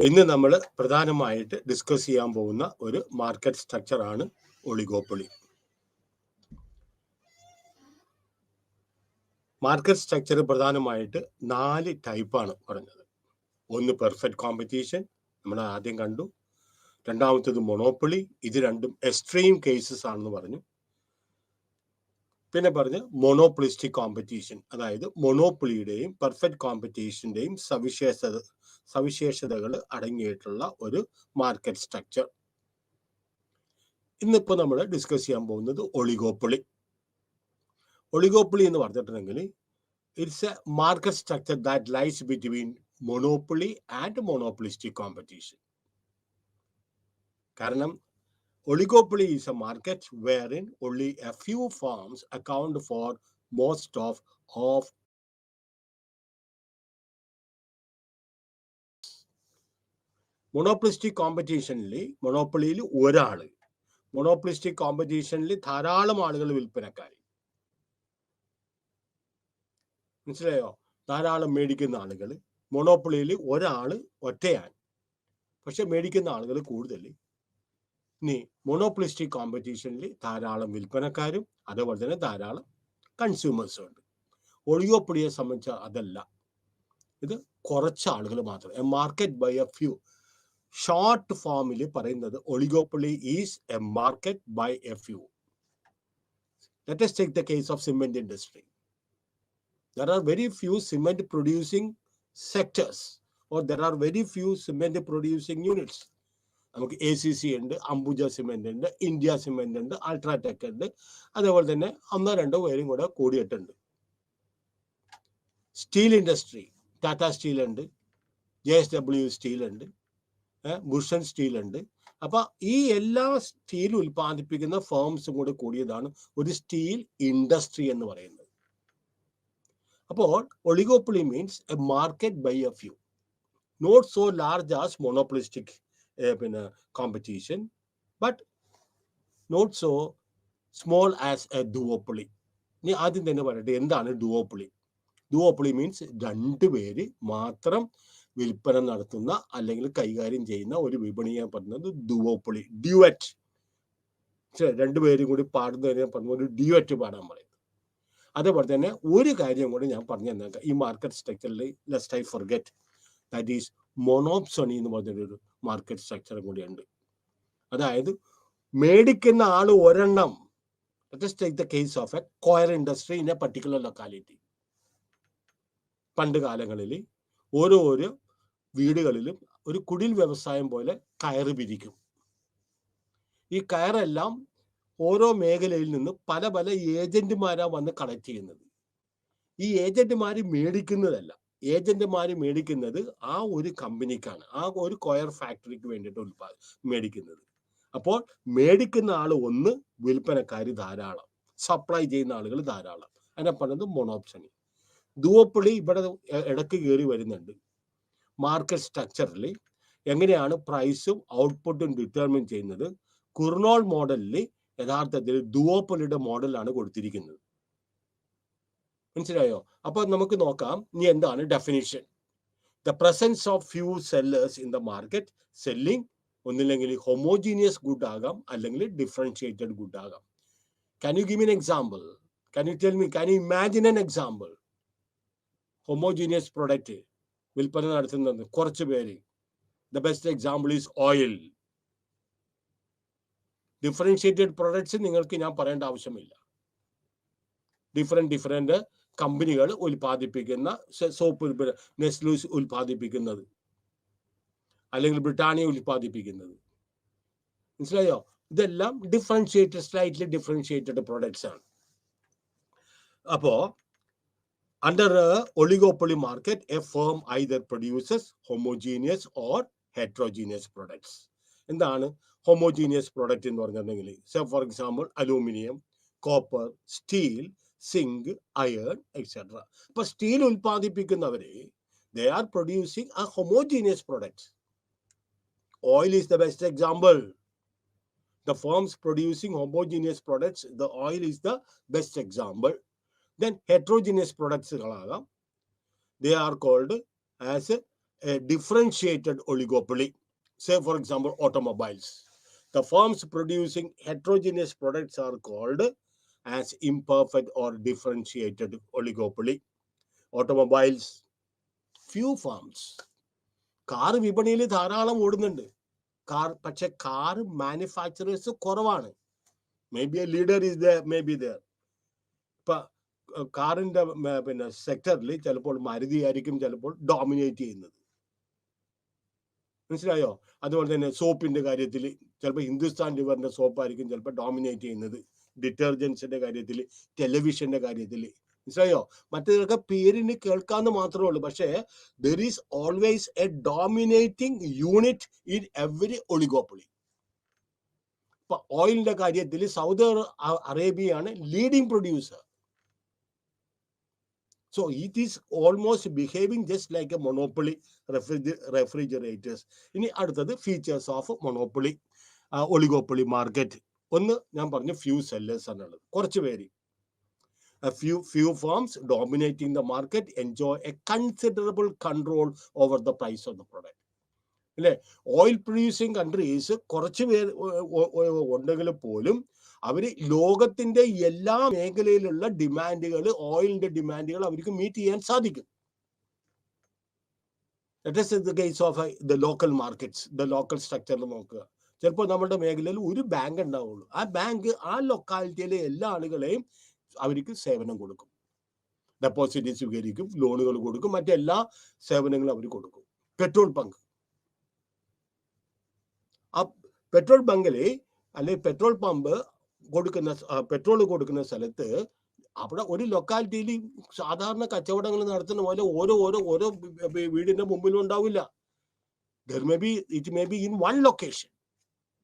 ഇന്ന് നമ്മൾ പ്രധാനമായിട്ട് ഡിസ്കസ് ചെയ്യാൻ പോകുന്ന ഒരു മാർക്കറ്റ് സ്ട്രക്ചർ ആണ് ഒളിഗോപ്പൊളി. മാർക്കറ്റ് സ്ട്രക്ചർ പ്രധാനമായിട്ട് 4 ടൈപ്പാണ് പറഞ്ഞത്. ഒന്ന് പെർഫെക്റ്റ് കോമ്പറ്റീഷൻ, നമ്മൾ ആദ്യം കണ്ടു. രണ്ടാമത്തേത് മൊണോപ്പൊളി, ഇത് രണ്ടും എക്സ്ട്രീം കേസസ് ആണെന്ന് പറഞ്ഞു. പിന്നെ പറഞ്ഞ് മൊണോപ്പൊളിസ്റ്റിക് കോമ്പറ്റീഷൻ, അതായത് മൊണോപ്പൊളിയുടെയും പെർഫെക്റ്റ് കോമ്പറ്റീഷന്റെയും സവിശേഷതകൾ അടങ്ങിയിട്ടുള്ള ഒരു മാർക്കറ്റ് സ്ട്രക്ചർ. ഇന്നിപ്പോൾ നമ്മൾ ഡിസ്കസ് ചെയ്യാൻ പോകുന്നത് ഒളിഗോപ്പൊളി. ഒളിഗോപ്പൊളി എന്ന് പറഞ്ഞിട്ടുണ്ടെങ്കിൽ it's a market structure that lies between monopoly and monopolistic competition. കാരണം oligopoly is a market wherein only a few firms account for most of monopolistic കോമ്പറ്റീഷനിൽ മൊണോപ്പൊളിയിൽ ഒരാൾ, മൊണോപ്പൊളിസ്റ്റിക് കോമ്പറ്റീഷനിൽ ധാരാളം ആളുകൾ വിൽപ്പനക്കാർ. മനസ്സിലായോ? ധാരാളം മേടിക്കുന്ന ആളുകൾ. മൊണോപ്പൊളിയിൽ ഒരാൾ ഒറ്റയാൻ, പക്ഷെ മേടിക്കുന്ന ആളുകൾ കൂടുതൽ. ഇനി മൊണോപ്പൊളിസ്റ്റിക് കോമ്പറ്റീഷനിൽ ധാരാളം വിൽപ്പനക്കാരും അതുപോലെ തന്നെ ധാരാളം കൺസ്യൂമേഴ്സും ഉണ്ട്. ഒളിഗോപ്പൊളിയെ സംബന്ധിച്ച് അതല്ല, ഇത് കുറച്ച് ആളുകൾ മാത്രം. A market by a few. Short ഫോമിൽ പറയുന്നത് oligopoly is a market by a few. Let us take the case of cement industry. There are very few cement producing sectors or there are very few cement producing units. നമുക്ക് ACC ഉണ്ട്, Ambuja cement ഉണ്ട്, India cement ഉണ്ട്, അൾട്രാടെക് ഉണ്ട്, അതേപോലെ തന്നെ 1-2 പേരും കൂടെ കൂടിയിട്ടുണ്ട്. സ്റ്റീൽ ഇൻഡസ്ട്രി, ടാറ്റ സ്റ്റീൽ ഉണ്ട്, JSW സ്റ്റീൽ ഉണ്ട്, ബുഷൻ സ്റ്റീൽ ഉണ്ട്. അപ്പൊ ഈ എല്ലാ സ്റ്റീൽ ഉൽപ്പാദിപ്പിക്കുന്ന ഫേംസും കൂടെ കൂടിയതാണ് ഒരു സ്റ്റീൽ ഇൻഡസ്ട്രി എന്ന് പറയുന്നത്. അപ്പോൾ oligopoly means a market by a few, not so large as monopolistic പിന്നെ competition, but not so small as a duopoly. ഇനി ആദ്യം തന്നെ പറയട്ടെ, എന്താണ് ഡുവോപ്പൊളി? ഡുവോപ്പൊളി മീൻസ് 2 പേര് മാത്രം വിൽപ്പന നടത്തുന്ന അല്ലെങ്കിൽ കൈകാര്യം ചെയ്യുന്ന ഒരു വിപണിയെ പറയുന്നത് ഡുവോപ്പൊളി. ഡ്യുവറ്റ്, 2 പേരും കൂടി പാടുന്നതിനെ പറഞ്ഞ ഒരു ഡ്യുവറ്റ് പാടാൻ പറയുന്നത്. അതേപോലെ തന്നെ ഒരു കാര്യം കൂടി ഞാൻ പറഞ്ഞു തന്നേക്കാം. ഈ മാർക്കറ്റ് സ്ട്രക്ചറിൽ lest I forget, that is monopsony എന്ന് പറഞ്ഞൊരു മാർക്കറ്റ് സ്ട്രക്ചർ കൂടിയുണ്ട്. അതായത് മേടിക്കുന്ന ആൾ ഒരെണ്ണം. Let us take the case of a coir industry in a particular locality. പണ്ട് കാലങ്ങളിൽ ഓരോ വീടുകളിലും ഒരു കുടിൽ വ്യവസായം പോലെ കയറ് പിരിക്കും. ഈ കയറെല്ലാം ഓരോ മേഖലയിൽ നിന്ന് പല പല ഏജന്റുമാരാ വന്ന് കളക്ട് ചെയ്യുന്നത്. ഈ ഏജന്റുമാർ മേടിക്കുന്നതല്ല, ഏജന്റുമാർ മേടിക്കുന്നത് ആ ഒരു കമ്പനിക്കാണ്, ആ ഒരു കോയർ ഫാക്ടറിക്ക് വേണ്ടിയിട്ട് മേടിക്കുന്നത്. അപ്പോൾ മേടിക്കുന്ന ആൾ ഒന്ന്, വിൽപ്പനക്കാർ ധാരാളം, സപ്ലൈ ചെയ്യുന്ന ആളുകൾ ധാരാളം. അതിനെ പറയുന്നത് മൊണോപ്സണി. ഡുവോപ്പൊളി ഇവിടെ ഇടയ്ക്ക് കയറി വരുന്നുണ്ട്. മാർക്കറ്റ് സ്ട്രക്ചറിൽ എങ്ങനെയാണ് പ്രൈസും ഔട്ട്പുട്ടും ഡിറ്റർമിൻ ചെയ്യുന്നത്? കുർണോൾ മോഡലിൽ യഥാർത്ഥത്തിൽ ഡുവോപ്പൊളിയുടെ മോഡലാണ് കൊടുത്തിരിക്കുന്നത്. മനസ്സിലായോ? അപ്പൊ നമുക്ക് നോക്കാം ഇനി എന്താണ് definition. The presence of few sellers in the market selling ഒന്നില്ലെങ്കിൽ ഹോമോജീനിയസ് ഗുഡ് ആകാം, അല്ലെങ്കിൽ ഡിഫറൻഷിയേറ്റഡ് ഗുഡ് ആകാം. Can you give me an example? Can you tell me, can you imagine an example? Homogeneous product വിൽപ്പന നടത്തുന്നത് കുറച്ച് പേര്. The best example is oil. Differentiated products നിങ്ങൾക്ക് ഞാൻ പറയേണ്ട ആവശ്യമില്ല. ഡിഫറെന്റ് കമ്പനികൾ ഉൽപ്പാദിപ്പിക്കുന്ന സോപ്പ്, നെസ്ലൂസ് ഉൽപ്പാദിപ്പിക്കുന്നത്, അല്ലെങ്കിൽ ബ്രിട്ടാനിയ ഉൽപ്പാദിപ്പിക്കുന്നത്. മനസ്സിലായോ? ഇതെല്ലാം സ്ലൈറ്റ്ലി ഡിഫറൻഷിയേറ്റഡ് പ്രൊഡക്ട്സ് ആണ്. അപ്പോ under oligopoly market a firm either produces homogeneous or heterogeneous products. എന്താണ് ഹോമോജീനിയസ് പ്രൊഡക്റ്റ് എന്ന് പറഞ്ഞിട്ടുണ്ടെങ്കിൽ, for example aluminium, copper, steel, zinc, iron etcetera. അപ്പൊ സ്റ്റീൽ ഉൽപ്പാദിപ്പിക്കുന്നവര് they are producing a homogeneous product. Oil is the best example. The firms producing homogeneous products, the oil is the best example. Then heterogeneous products, they are called as a differentiated oligopoly. Say, for example, automobiles. The firms producing heterogeneous products are called as imperfect or differentiated oligopoly. Automobiles, few firms. Car വിപണിയിൽ ധാരാളം ഓടുന്നുണ്ട്. പക്ഷെ car manufacturers കുറവാണ്. May be A leader is the may be there. ഇപ്പൊ കാറിന്റെ പിന്നെ സെക്ടറിൽ ചിലപ്പോൾ മാരുതി ആയിരിക്കും ചിലപ്പോൾ ഡോമിനേറ്റ് ചെയ്യുന്നത്. മനസ്സിലായോ? അതുപോലെ തന്നെ സോപ്പിന്റെ കാര്യത്തിൽ ചിലപ്പോൾ ഹിന്ദുസ്ഥാൻ ലിവറിന്റെ സോപ്പായിരിക്കും ചിലപ്പോൾ ഡോമിനേറ്റ് ചെയ്യുന്നത്. ഡിറ്റർജൻസിന്റെ കാര്യത്തിൽ, ടെലിവിഷന്റെ കാര്യത്തിൽ. മനസ്സിലായോ? മറ്റേതൊക്കെ പേരിന് കേൾക്കാന്ന് മാത്രമേ ഉള്ളൂ. പക്ഷേ there is always a dominating unit in every oligopoly. ഇപ്പൊ ഓയിലിന്റെ കാര്യത്തിൽ സൗദി അറേബ്യയാണ് leading producer. So it is almost behaving just like a monopoly. Refrigerators. ഇനി അടുത്തത് features of monopoly oligopoly market. ഒന്ന് ഞാൻ പറഞ്ഞു ഫ്യൂ സെല്ലേഴ്സ് എന്നുള്ളത്. കുറച്ച് പേര്, few firms dominating the market enjoy a considerable control over the price of the product. അല്ലെ? Oil producing countries കുറച്ച് പേര് ഉണ്ടെങ്കിൽ പോലും അവര് ലോകത്തിന്റെ എല്ലാ മേഖലയിലുള്ള ഡിമാൻഡുകൾ, ഓയിലിന്റെ ഡിമാൻഡുകൾ അവർക്ക് മീറ്റ് ചെയ്യാൻ സാധിക്കും. That is the case of the local markets. The local സ്ട്രക്ചറിൽ നോക്കുക. ചിലപ്പോൾ നമ്മുടെ മേഖലയിൽ ഒരു ബാങ്ക് ഉണ്ടാവുള്ളൂ. ആ ബാങ്ക് ആ ലൊക്കാലിറ്റിയിലെ എല്ലാ ആളുകളെയും അവർക്ക് സേവനം കൊടുക്കും. ഡെപ്പോസിറ്റ് സ്വീകരിക്കും, ലോണുകൾ കൊടുക്കും, മറ്റെല്ലാ സേവനങ്ങളും അവർ കൊടുക്കും. പെട്രോൾ പങ്ക്, ആ പെട്രോൾ ബങ്കില് അല്ലെങ്കിൽ പെട്രോൾ പമ്പ് കൊടുക്കുന്ന പെട്രോൾ കൊടുക്കുന്ന സ്ഥലത്ത് അവിടെ ഒരു ലൊക്കാലിറ്റിയിൽ സാധാരണ കച്ചവടങ്ങൾ നടത്തുന്ന പോലെ ഓരോ വീടിന്റെ മുമ്പിലും ഉണ്ടാവില്ല. It may be in one location,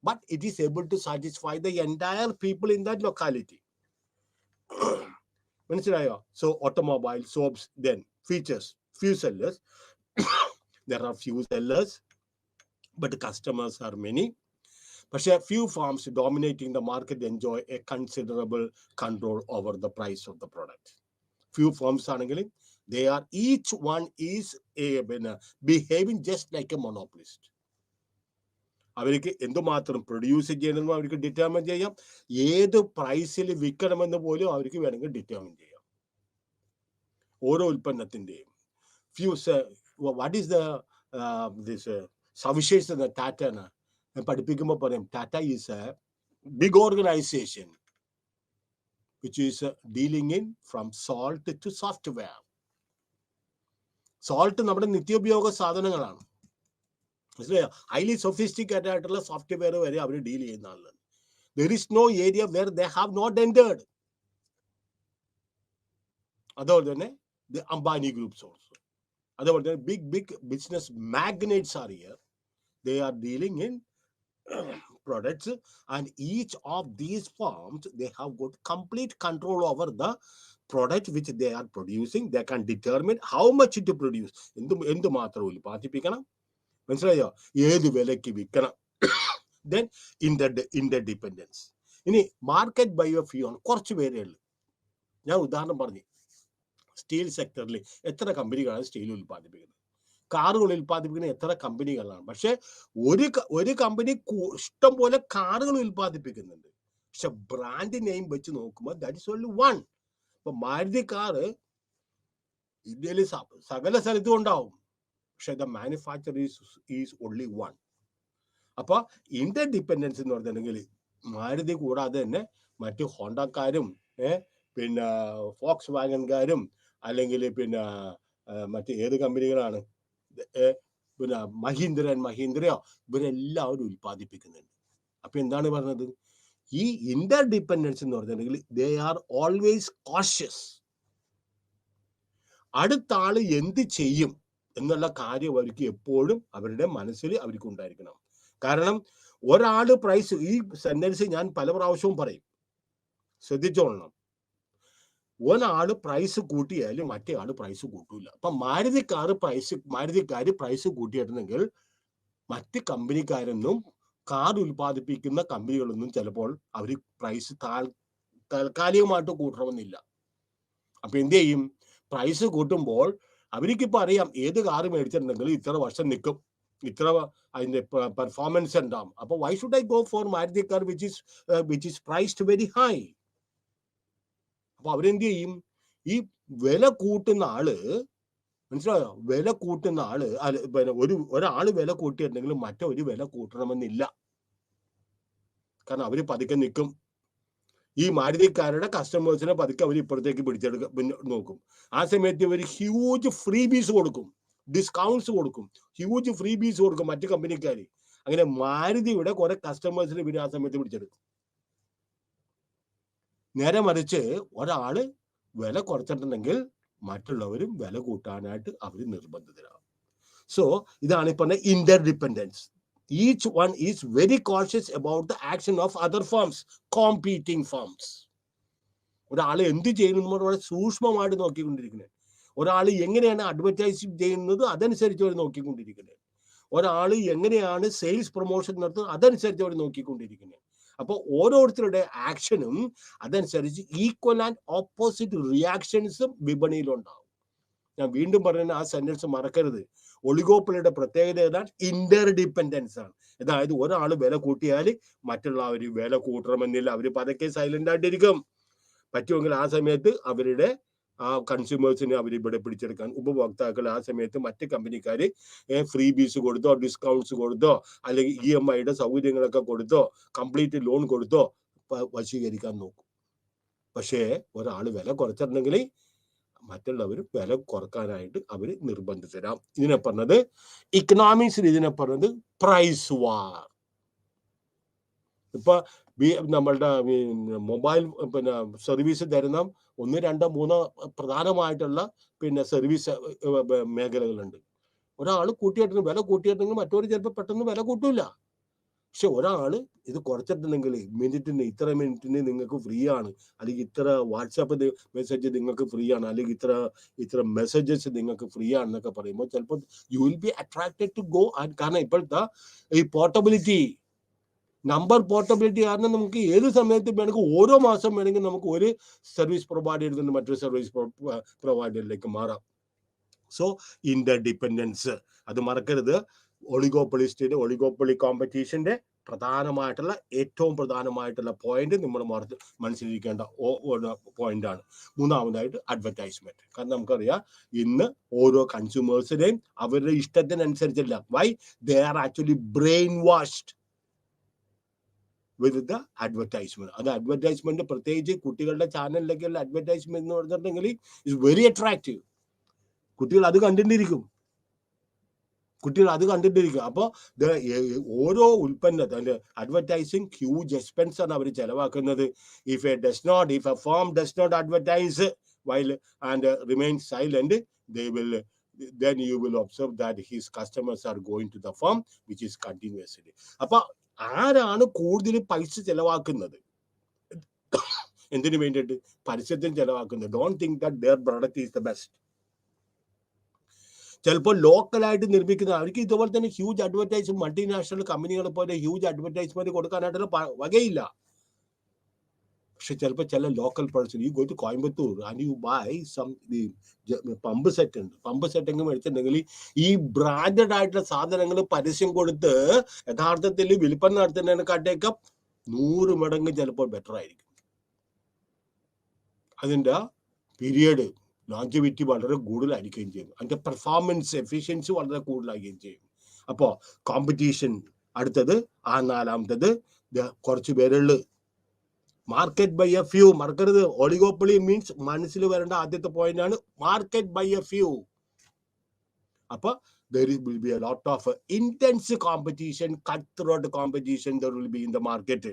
but it is able to satisfy the entire people in that locality. മനസ്സിലായോ? So automobile, soaps, then features, few sellers. There are few sellers, but the customers are many. പക്ഷേ few firms dominating the market enjoy a considerable control over the price of the product. Few firms ആണെങ്കിൽ they are each one is behaving just like a monopolist. അവർക്ക് എന്തുമാത്രം produce ചെയ്യണമെന്ന് അവർക്ക് determine ചെയ്യാം. ഏത് പ്രൈസിൽ വിൽക്കണമെന്ന് പോലും അവർക്ക് വേണമെങ്കിൽ ഡിറ്റർമിൻ ചെയ്യാം. ഓരോ ഉൽപ്പന്നത്തിന്റെയും വാട്ട് ഈസ് ദിസ് സവിശേഷത ടാറ്റ പഠിപ്പിക്കുമ്പോൾ പറയും Tata is a big organisation which is dealing in from salt to software. Salt നമ്മുടെ നിത്യോപയോഗ സാധനങ്ങളാണ്. മനസ്സിലായോ? ഹൈലി സൊഫിസ്റ്റിക്കേറ്റഡ് ആയിട്ടുള്ള സോഫ്റ്റ്വെയർ വരെ അവർ ഡീൽ ചെയ്യുന്ന ആളാണ്. There is no area where they have not entered. അതുപോലെ തന്നെ ദി അംബാനി ഗ്രൂപ്പ്സ് ഓൾസോ. അതുപോലെ തന്നെ big business magnates are here. They are dealing in products, and each of these firms, they have got complete control over the product which they are producing. They can determine how much to produce. എന്ത് മാത്രം ഉൽപ്പാദിപ്പിക്കണം, മനസ്സിലായോ? ഏത് വിലയ്ക്ക് വിൽക്കണം. Then interdependence. ഇനി market by of few ആണ്. കുറച്ച് പേരേ ഉള്ളൂ. ഞാൻ ഉദാഹരണം പറഞ്ഞു, സ്റ്റീൽ സെക്ടറിൽ എത്ര കമ്പനികളാണ് സ്റ്റീൽ ഉൽപ്പാദിപ്പിക്കുന്നത്? കാറുകൾ ഉൽപ്പാദിപ്പിക്കുന്ന എത്ര കമ്പനികളാണ്? പക്ഷെ ഒരു കമ്പനി ഇഷ്ടം പോലെ കാറുകൾ ഉൽപ്പാദിപ്പിക്കുന്നുണ്ട്. പക്ഷെ ബ്രാൻഡ് നെയിം വെച്ച് നോക്കുമ്പോൾ ദാറ്റ് ഇസ് ഓൺലി വൺ. ഇപ്പൊ മാരുതി കാറ് ഇന്ത്യയിൽ സകല സ്ഥലത്തും ഉണ്ടാവും, പക്ഷെ the manufacture is only one. അപ്പൊ ഇന്റർ ഡിപ്പെൻഡൻസ് എന്ന് പറഞ്ഞിട്ടുണ്ടെങ്കിൽ മാരുതി കൂടാതെ തന്നെ മറ്റു ഹോണ്ടക്കാരും പിന്നെ ഫോക്സ് വാഗൻകാരും അല്ലെങ്കിൽ പിന്നെ മറ്റ് ഏത് കമ്പനികളാണ്, പിന്നെ മഹീന്ദ്രയോ, ഇവരെല്ലാവരും ഉൽപ്പാദിപ്പിക്കുന്നുണ്ട്. അപ്പൊ എന്താണ് പറഞ്ഞത്? ഈ ഇന്റർ ഡിപ്പെൻഡൻസ് എന്ന് പറഞ്ഞിട്ടുണ്ടെങ്കിൽ ദേ ആർ ഓൾവേസ് കോഷ്യസ്. അടുത്ത ആള് എന്ത് ചെയ്യും എന്നുള്ള കാര്യം അവർക്ക് എപ്പോഴും അവരുടെ മനസ്സിൽ അവർക്ക് ഉണ്ടായിരിക്കണം. കാരണം ഒരാള് പ്രൈസ്, ഈ സെന്റൻസ് ഞാൻ പല പ്രാവശ്യവും പറയും, ശ്രദ്ധിച്ചോളണം. ഒരാള് പ്രൈസ് കൂട്ടിയാലും മറ്റേ ആള് പ്രൈസ് കൂട്ടൂല. അപ്പൊ മാരുതിക്കാര് പ്രൈസ് കൂട്ടിയിട്ടുണ്ടെങ്കിൽ മറ്റ് കമ്പനിക്കാരൊന്നും, കാർ ഉൽപ്പാദിപ്പിക്കുന്ന കമ്പനികളൊന്നും ചിലപ്പോൾ അവർ പ്രൈസ് താൽക്കാലികമായിട്ട് കൂട്ടണമെന്നില്ല. അപ്പൊ എന്ത് ചെയ്യും? പ്രൈസ് കൂട്ടുമ്പോൾ അവർക്കിപ്പോൾ അറിയാം ഏത് കാറ് മേടിച്ചിട്ടുണ്ടെങ്കിലും ഇത്ര വർഷം നിൽക്കും, ഇത്ര അതിന്റെ പെർഫോമൻസ് ഉണ്ടാവും. അപ്പോൾ why should I go for Maruti car which is priced very high? അപ്പൊ അവരെന്ത് ചെയ്യും? ഈ വില കൂട്ടുന്ന ആള്, മനസ്സിലായോ, വില കൂട്ടുന്ന ആള് ഒരാള് വില കൂട്ടിയിട്ടുണ്ടെങ്കിൽ മറ്റൊരു വില കൂട്ടണമെന്നില്ല. കാരണം അവര് പതുക്കെ നിൽക്കും. ഈ മാരുതിക്കാരുടെ കസ്റ്റമേഴ്സിനെ പതുക്കെ അവർ ഇപ്പുറത്തേക്ക് നോക്കും. ആ സമയത്ത് ഇവർ ഹ്യൂജ് ഫ്രീ ബീസ് കൊടുക്കും, ഡിസ്കൗണ്ട്സ് കൊടുക്കും, ഹ്യൂജ് ഫ്രീ ബീസ് കൊടുക്കും മറ്റു കമ്പനിക്കാർ. അങ്ങനെ മാരുതിയുടെ കുറെ കസ്റ്റമേഴ്സിനെ ഇവർ ആ സമയത്ത് പിടിച്ചെടുക്കും. നേരെ മറിച്ച് ഒരാള് വില കുറച്ചിട്ടുണ്ടെങ്കിൽ മറ്റുള്ളവരും വില കൂട്ടാനായിട്ട് അവർ നിർബന്ധിതരാകും. സോ ഇതാണ് ഈ പറഞ്ഞ interdependence. Each one is very cautious about the action of other firms, competing firms. ഒരാൾ എന്ത് ചെയ്യുന്നു വളരെ സൂക്ഷ്മമായിട്ട് നോക്കിക്കൊണ്ടിരിക്കുന്നത്. ഒരാൾ എങ്ങനെയാണ് അഡ്വർടൈസ് ചെയ്യുന്നത് അതനുസരിച്ച് അവർ നോക്കിക്കൊണ്ടിരിക്കുന്നത്. ഒരാൾ എങ്ങനെയാണ് സെയിൽസ് പ്രൊമോഷൻ നടത്തുന്നത് അതനുസരിച്ച് അവർ നോക്കിക്കൊണ്ടിരിക്കുന്നത്. അപ്പോൾ ഓരോരുത്തരുടെ ആക്ഷനും അതനുസരിച്ച് ഈക്വൽ ആൻഡ് ഓപ്പോസിറ്റ് റിയാക്ഷൻസും വിപണിയിലുണ്ടാവും. ഞാൻ വീണ്ടും പറയുന്ന ആ സെന്റൻസ് മറക്കരുത്. ഒളിഗോപ്പൊളിയുടെ പ്രത്യേകത ഏതാണ്? ഇന്റർഡിപെൻഡൻസ് ആണ്. അതായത് ഒരാൾ വില കൂട്ടിയാൽ മറ്റുള്ളവർ വില കൂട്ടണമെന്നില്ല, അവർ പതുക്കെ സൈലന്റ് ആയിട്ടിരിക്കും. പറ്റുമെങ്കിൽ ആ സമയത്ത് അവരുടെ ആ കൺസ്യൂമേഴ്സിനെ അവർ ഇവിടെ പിടിച്ചെടുക്കാൻ, ഉപഭോക്താക്കൾ ആ സമയത്ത് മറ്റ് കമ്പനിക്കാർ ഫ്രീ ബീസ് കൊടുത്തോ, ഡിസ്കൗണ്ട്സ് കൊടുത്തോ, അല്ലെങ്കിൽ EMIയുടെ സൗകര്യങ്ങളൊക്കെ കൊടുത്തോ, കംപ്ലീറ്റ് ലോൺ കൊടുത്തോ വശീകരിക്കാൻ നോക്കും. പക്ഷേ ഒരാൾ വില കുറച്ചിട്ടുണ്ടെങ്കിൽ മറ്റുള്ളവർ വില കുറക്കാനായിട്ട് അവർ നിർബന്ധിതരാം. ഇതിനെ പറഞ്ഞത് ഇക്കണോമിക്സിൽ ഇതിനെ പറഞ്ഞത് പ്രൈസ് വാർ. ഇപ്പൊ നമ്മളുടെ മൊബൈൽ സർവീസ് തരുന്ന 1, 2, 3 പ്രധാനമായിട്ടുള്ള സർവീസ് മേഖലകളുണ്ട്. ഒരാൾ വില കൂട്ടിയിട്ടുണ്ടെങ്കിൽ മറ്റൊരു ചിലപ്പോൾ പെട്ടെന്ന് വില കൂട്ടില്ല. പക്ഷെ ഒരാള് ഇത് കുറച്ചിട്ടുണ്ടെങ്കിൽ ഇത്ര മിനിറ്റിന് നിങ്ങൾക്ക് ഫ്രീ ആണ്, അല്ലെങ്കിൽ ഇത്ര വാട്സാപ്പ് മെസ്സേജ് നിങ്ങൾക്ക് ഫ്രീ ആണ്, അല്ലെങ്കിൽ ഇത്ര മെസ്സേജസ് നിങ്ങൾക്ക് ഫ്രീ ആണെന്നൊക്കെ പറയുമ്പോൾ ചിലപ്പോൾ you will be attracted to go. കാരണം ഇപ്പോഴത്തെ ഈ പോർട്ടബിലിറ്റി, നമ്പർ പോർട്ടബിലിറ്റി കാരണം നമുക്ക് ഏത് സമയത്ത് വേണമെങ്കിൽ ഓരോ മാസം വേണമെങ്കിൽ നമുക്ക് ഒരു സർവീസ് പ്രൊവൈഡറിൽ നിന്ന് മറ്റൊരു സർവീസ് പ്രൊവൈഡറിലേക്ക് മാറാം. സോ ഇന്റർഡിപെൻഡൻസ് അത് മറക്കരുത്. ഒളിഗോപ്പൊളി കോമ്പറ്റീഷന്റെ ഏറ്റവും പ്രധാനമായിട്ടുള്ള പോയിന്റ് നമ്മൾ മനസ്സിലിരിക്കേണ്ട പോയിന്റ് ആണ്. മൂന്നാമതായിട്ട് അഡ്വർടൈസ്മെന്റ്. കാരണം നമുക്കറിയാം ഇന്ന് ഓരോ കൺസ്യൂമേഴ്സിനെയും അവരുടെ ഇഷ്ടത്തിനനുസരിച്ചല്ല, why they are actually brainwashed with the advertisement. അത് അഡ്വർടൈസ്മെന്റ് പ്രത്യേകിച്ച് കുട്ടികളുടെ ചാനലിലേക്കുള്ള അഡ്വർടൈസ്മെന്റ് എന്ന് പറഞ്ഞിട്ടുണ്ടെങ്കിൽ ഇറ്റ്സ് വെരി അട്രാക്റ്റീവ്. കുട്ടികൾ അത് കണ്ടിട്ടിരിക്കും. അപ്പോൾ ഓരോ ഉൽപ്പന്നത്തിന്റെ അഡ്വർടൈസിങ് ഹ്യൂജ് എക്സ്പെൻസ് ആണ് അവർ ചെലവാക്കുന്നത്. If a firm does not advertise while and remain silent, then you will observe that his customers are going to the firm which is continuously. അപ്പൊ ആരാണ് കൂടുതൽ പൈസ ചെലവാക്കുന്നത്, എന്തിനു വേണ്ടിയിട്ട്? പരസ്യത്തിന് ചെലവാക്കുന്നത്. Don't think that their product is the best. ചിലപ്പോൾ ലോക്കലായിട്ട് നിർമ്മിക്കുന്ന അവർക്ക് ഇതുപോലെ തന്നെ ഹ്യൂജ് അഡ്വർടൈസ്മെന്റ്, മൾട്ടിനാഷണൽ കമ്പനികളെ പോലെ ഹ്യൂജ് അഡ്വർടൈസ്മെന്റ് കൊടുക്കാനായിട്ടുള്ള വകയില്ല. പക്ഷെ ചിലപ്പോൾ ചില local person, you go to Coimbatore and you buy some pump set ഉണ്ട്. പമ്പ് സെറ്റ് എങ്കിലും എടുത്തിട്ടുണ്ടെങ്കിൽ ഈ ബ്രാൻഡഡ് ആയിട്ടുള്ള സാധനങ്ങൾ പരസ്യം കൊടുത്ത് യഥാർത്ഥത്തിൽ വിൽപ്പന നടത്തുന്നതിനെക്കാട്ടേക്ക് 100 മടങ്ങ് ചിലപ്പോൾ ബെറ്റർ ആയിരിക്കും. അതിൻ്റെ പീരിയഡ് ലോഞ്ചിവിറ്റി വളരെ കൂടുതലായിരിക്കുകയും ചെയ്യും. അതിന്റെ പെർഫോമൻസ് എഫിഷ്യൻസി വളരെ കൂടുതലായിരിക്കുകയും ചെയ്യും. അപ്പോൾ കോമ്പറ്റീഷൻ അടുത്തത്. നാലാമത്തത് കുറച്ച് പേരുള്ള മാർക്കറ്റ് ബൈ എ ഫ്യൂ. മറക്കരുത്, ഒളിഗോപ്പൊളി മീൻസ് മനസ്സിൽ വരേണ്ട ആദ്യത്തെ പോയിന്റ് ആണ് മാർക്കറ്റ് ബൈ എ ഫ്യൂ. അപ്പൊ there will be a lot of intense competition, cutthroat competition there will be in the market.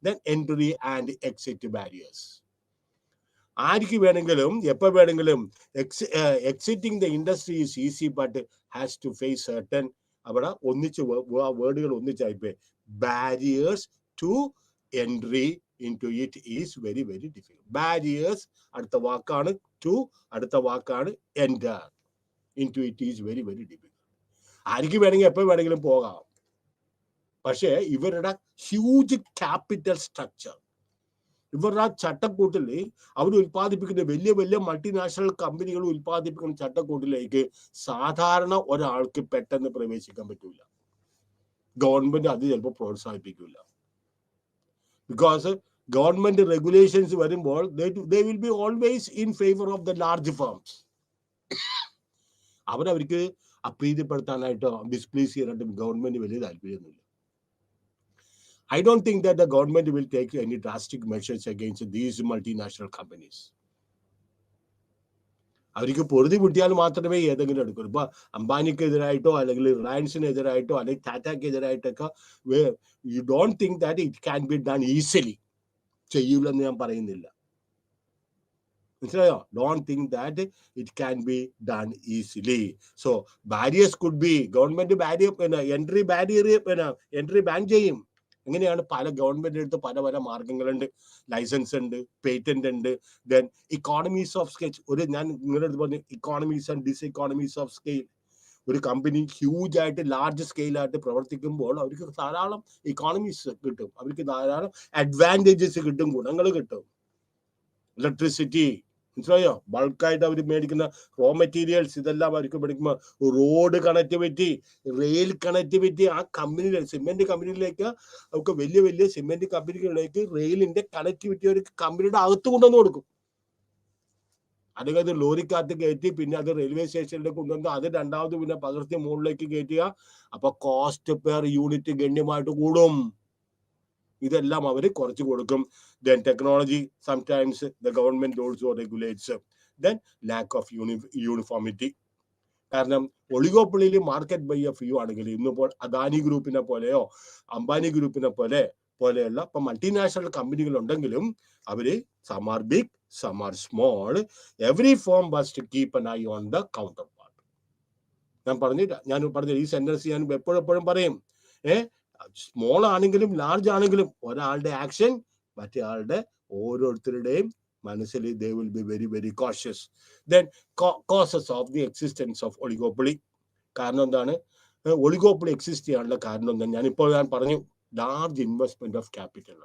Then entry and exit barriers. ആർക്ക് വേണമെങ്കിലും എപ്പോൾ വേണമെങ്കിലും exiting the industry is easy, but has to face certain, അവിടെ വേർഡുകൾ ഒന്നിച്ചായിപ്പോ, barriers to entry into it is very very difficult. Barriers അടുത്ത വാക്കാണ് to, അടുത്ത വാക്കാണ് enter into it is very very difficult. ആർക്ക് വേണമെങ്കിൽ എപ്പോൾ വേണമെങ്കിലും പോകാം. പക്ഷേ ഇവരുടെ ഹ്യൂജ് ക്യാപിറ്റൽ സ്ട്രക്ചർ, ഇവരുടെ ആ ചട്ടക്കൂട്ടിൽ അവർ ഉൽപ്പാദിപ്പിക്കുന്ന വലിയ വലിയ മൾട്ടിനാഷണൽ കമ്പനികൾ ഉൽപ്പാദിപ്പിക്കുന്ന ചട്ടക്കൂട്ടിലേക്ക് സാധാരണ ഒരാൾക്ക് പെട്ടെന്ന് പ്രവേശിക്കാൻ പറ്റൂല. ഗവൺമെന്റ് അത് ചിലപ്പോൾ പ്രോത്സാഹിപ്പിക്കില്ല. ബിക്കോസ് ഗവൺമെന്റ് റെഗുലേഷൻസ് വരുമ്പോൾ they will be always in favor of the large firms. അവർക്ക് അപ്രീതിപ്പെടുത്താനായിട്ടോ ഡിസ്പ്ലേസ് ചെയ്യാനായിട്ടും ഗവൺമെന്റ് വലിയ താല്പര്യമൊന്നുമില്ല. I don't think that the government will take any drastic measures against these multinational companies. അവർക്ക് പൊറുതി കിട്ടിയാൽ മാത്രമേ ഏതെങ്കിലും എടുക്കുള്ളൂ. ഇപ്പൊ അംബാനിക്കെതിരായിട്ടോ അല്ലെങ്കിൽ റിലയൻസിനെതിരായിട്ടോ അല്ലെങ്കിൽ ടാറ്റയ്ക്കെതിരായിട്ടൊക്കെ you don't think that it can be done easily. ചെയ്യൂലെന്ന് ഞാൻ പറയുന്നില്ല, മനസ്സിലായോ? Don't think that it can be done easily. So barriers could be, government barrier entry ban ചെയ്യും. എങ്ങനെയാണ്? പല ഗവൺമെന്റ് എടുത്ത് പല പല മാർഗങ്ങളുണ്ട്. ലൈസൻസ് ഉണ്ട്, പേറ്റന്റ് ഉണ്ട്, ദെൻ ഇക്കോണമീസ് ഓഫ് സ്കെയിൽ. ഞാൻ നിങ്ങളുടെ അടുത്ത് പറഞ്ഞു economies and diseconomies of scale. ഒരു കമ്പനി ഹ്യൂജ് ആയിട്ട് ലാർജ് സ്കെയിലായിട്ട് പ്രവർത്തിക്കുമ്പോൾ അവർക്ക് ധാരാളം ഇക്കോണമീസ് കിട്ടും, അവർക്ക് ധാരാളം അഡ്വാൻറ്റേജസ് കിട്ടും, ഗുണങ്ങൾ കിട്ടും. ഇലക്ട്രിസിറ്റി, മനസ്സിലായോ? ബൾക്കായിട്ട് അവർ മേടിക്കുന്ന റോ മെറ്റീരിയൽസ്, ഇതെല്ലാം അവർക്ക് മേടിക്കുമ്പോൾ റോഡ് കണക്ടിവിറ്റി, റെയിൽ കണക്ടിവിറ്റി, ആ കമ്പനിയിലെ സിമെന്റ് കമ്പനിയിലേക്ക് അവർക്ക് വലിയ വലിയ സിമെന്റ് കമ്പനികളിലേക്ക് റെയിലിന്റെ കണക്ടിവിറ്റി ഒരു കമ്പനിയുടെ അകത്ത് കൊണ്ടുവന്ന് കൊടുക്കും. അല്ലെങ്കിൽ അത് ലോറിക്കകത്ത് കയറ്റി പിന്നെ അത് റെയിൽവേ സ്റ്റേഷനിലേക്ക് കൊണ്ടുവന്ന് അത് രണ്ടാമത് പിന്നെ പകർത്തി മുകളിലേക്ക് കയറ്റുക. അപ്പൊ കോസ്റ്റ് പെർ യൂണിറ്റ് ഗണ്യമായിട്ട് കൂടും. ഇതെല്ലാം അവർ കുറച്ച് കൊടുക്കും. Then technology, sometimes the government also regulates. Then lack of uniformity. കാരണം ഒളിഗോപ്പൊളിയിൽ മാർക്കറ്റ് ബൈ ഓഫ് വ്യൂ ആണെങ്കിൽ ഇന്നിപ്പോൾ അദാനി ഗ്രൂപ്പിനെ പോലെയോ അംബാനി ഗ്രൂപ്പിനെ പോലെയുള്ള ഇപ്പൊ മൾട്ടിനാഷണൽ കമ്പനികൾ ഉണ്ടെങ്കിലും അവര് some are big, some are small. Every firm must keep an eye on the counterpart. ഞാൻ പറഞ്ഞ ഈ സെന്റൻസ് ഞാൻ എപ്പോഴും പറയും. സ്മോൾ ആണെങ്കിലും ലാർജ് ആണെങ്കിലും ഒരാളുടെ ആക്ഷൻ മറ്റേ ആളുടെ ഓരോരുത്തരുടെയും മനസ്സിൽ they will be very very cautious. Then causes of the existence of oligopoly. കാരണം എന്താണ്? ഒളിഗോപ്പൊളി എക്സിസ്റ്റ് ചെയ്യാനുള്ള കാരണം എന്താണ്? ഞാൻ പറഞ്ഞു, ലാർജ് ഇൻവെസ്റ്റ്മെന്റ് ഓഫ് ക്യാപിറ്റൽ.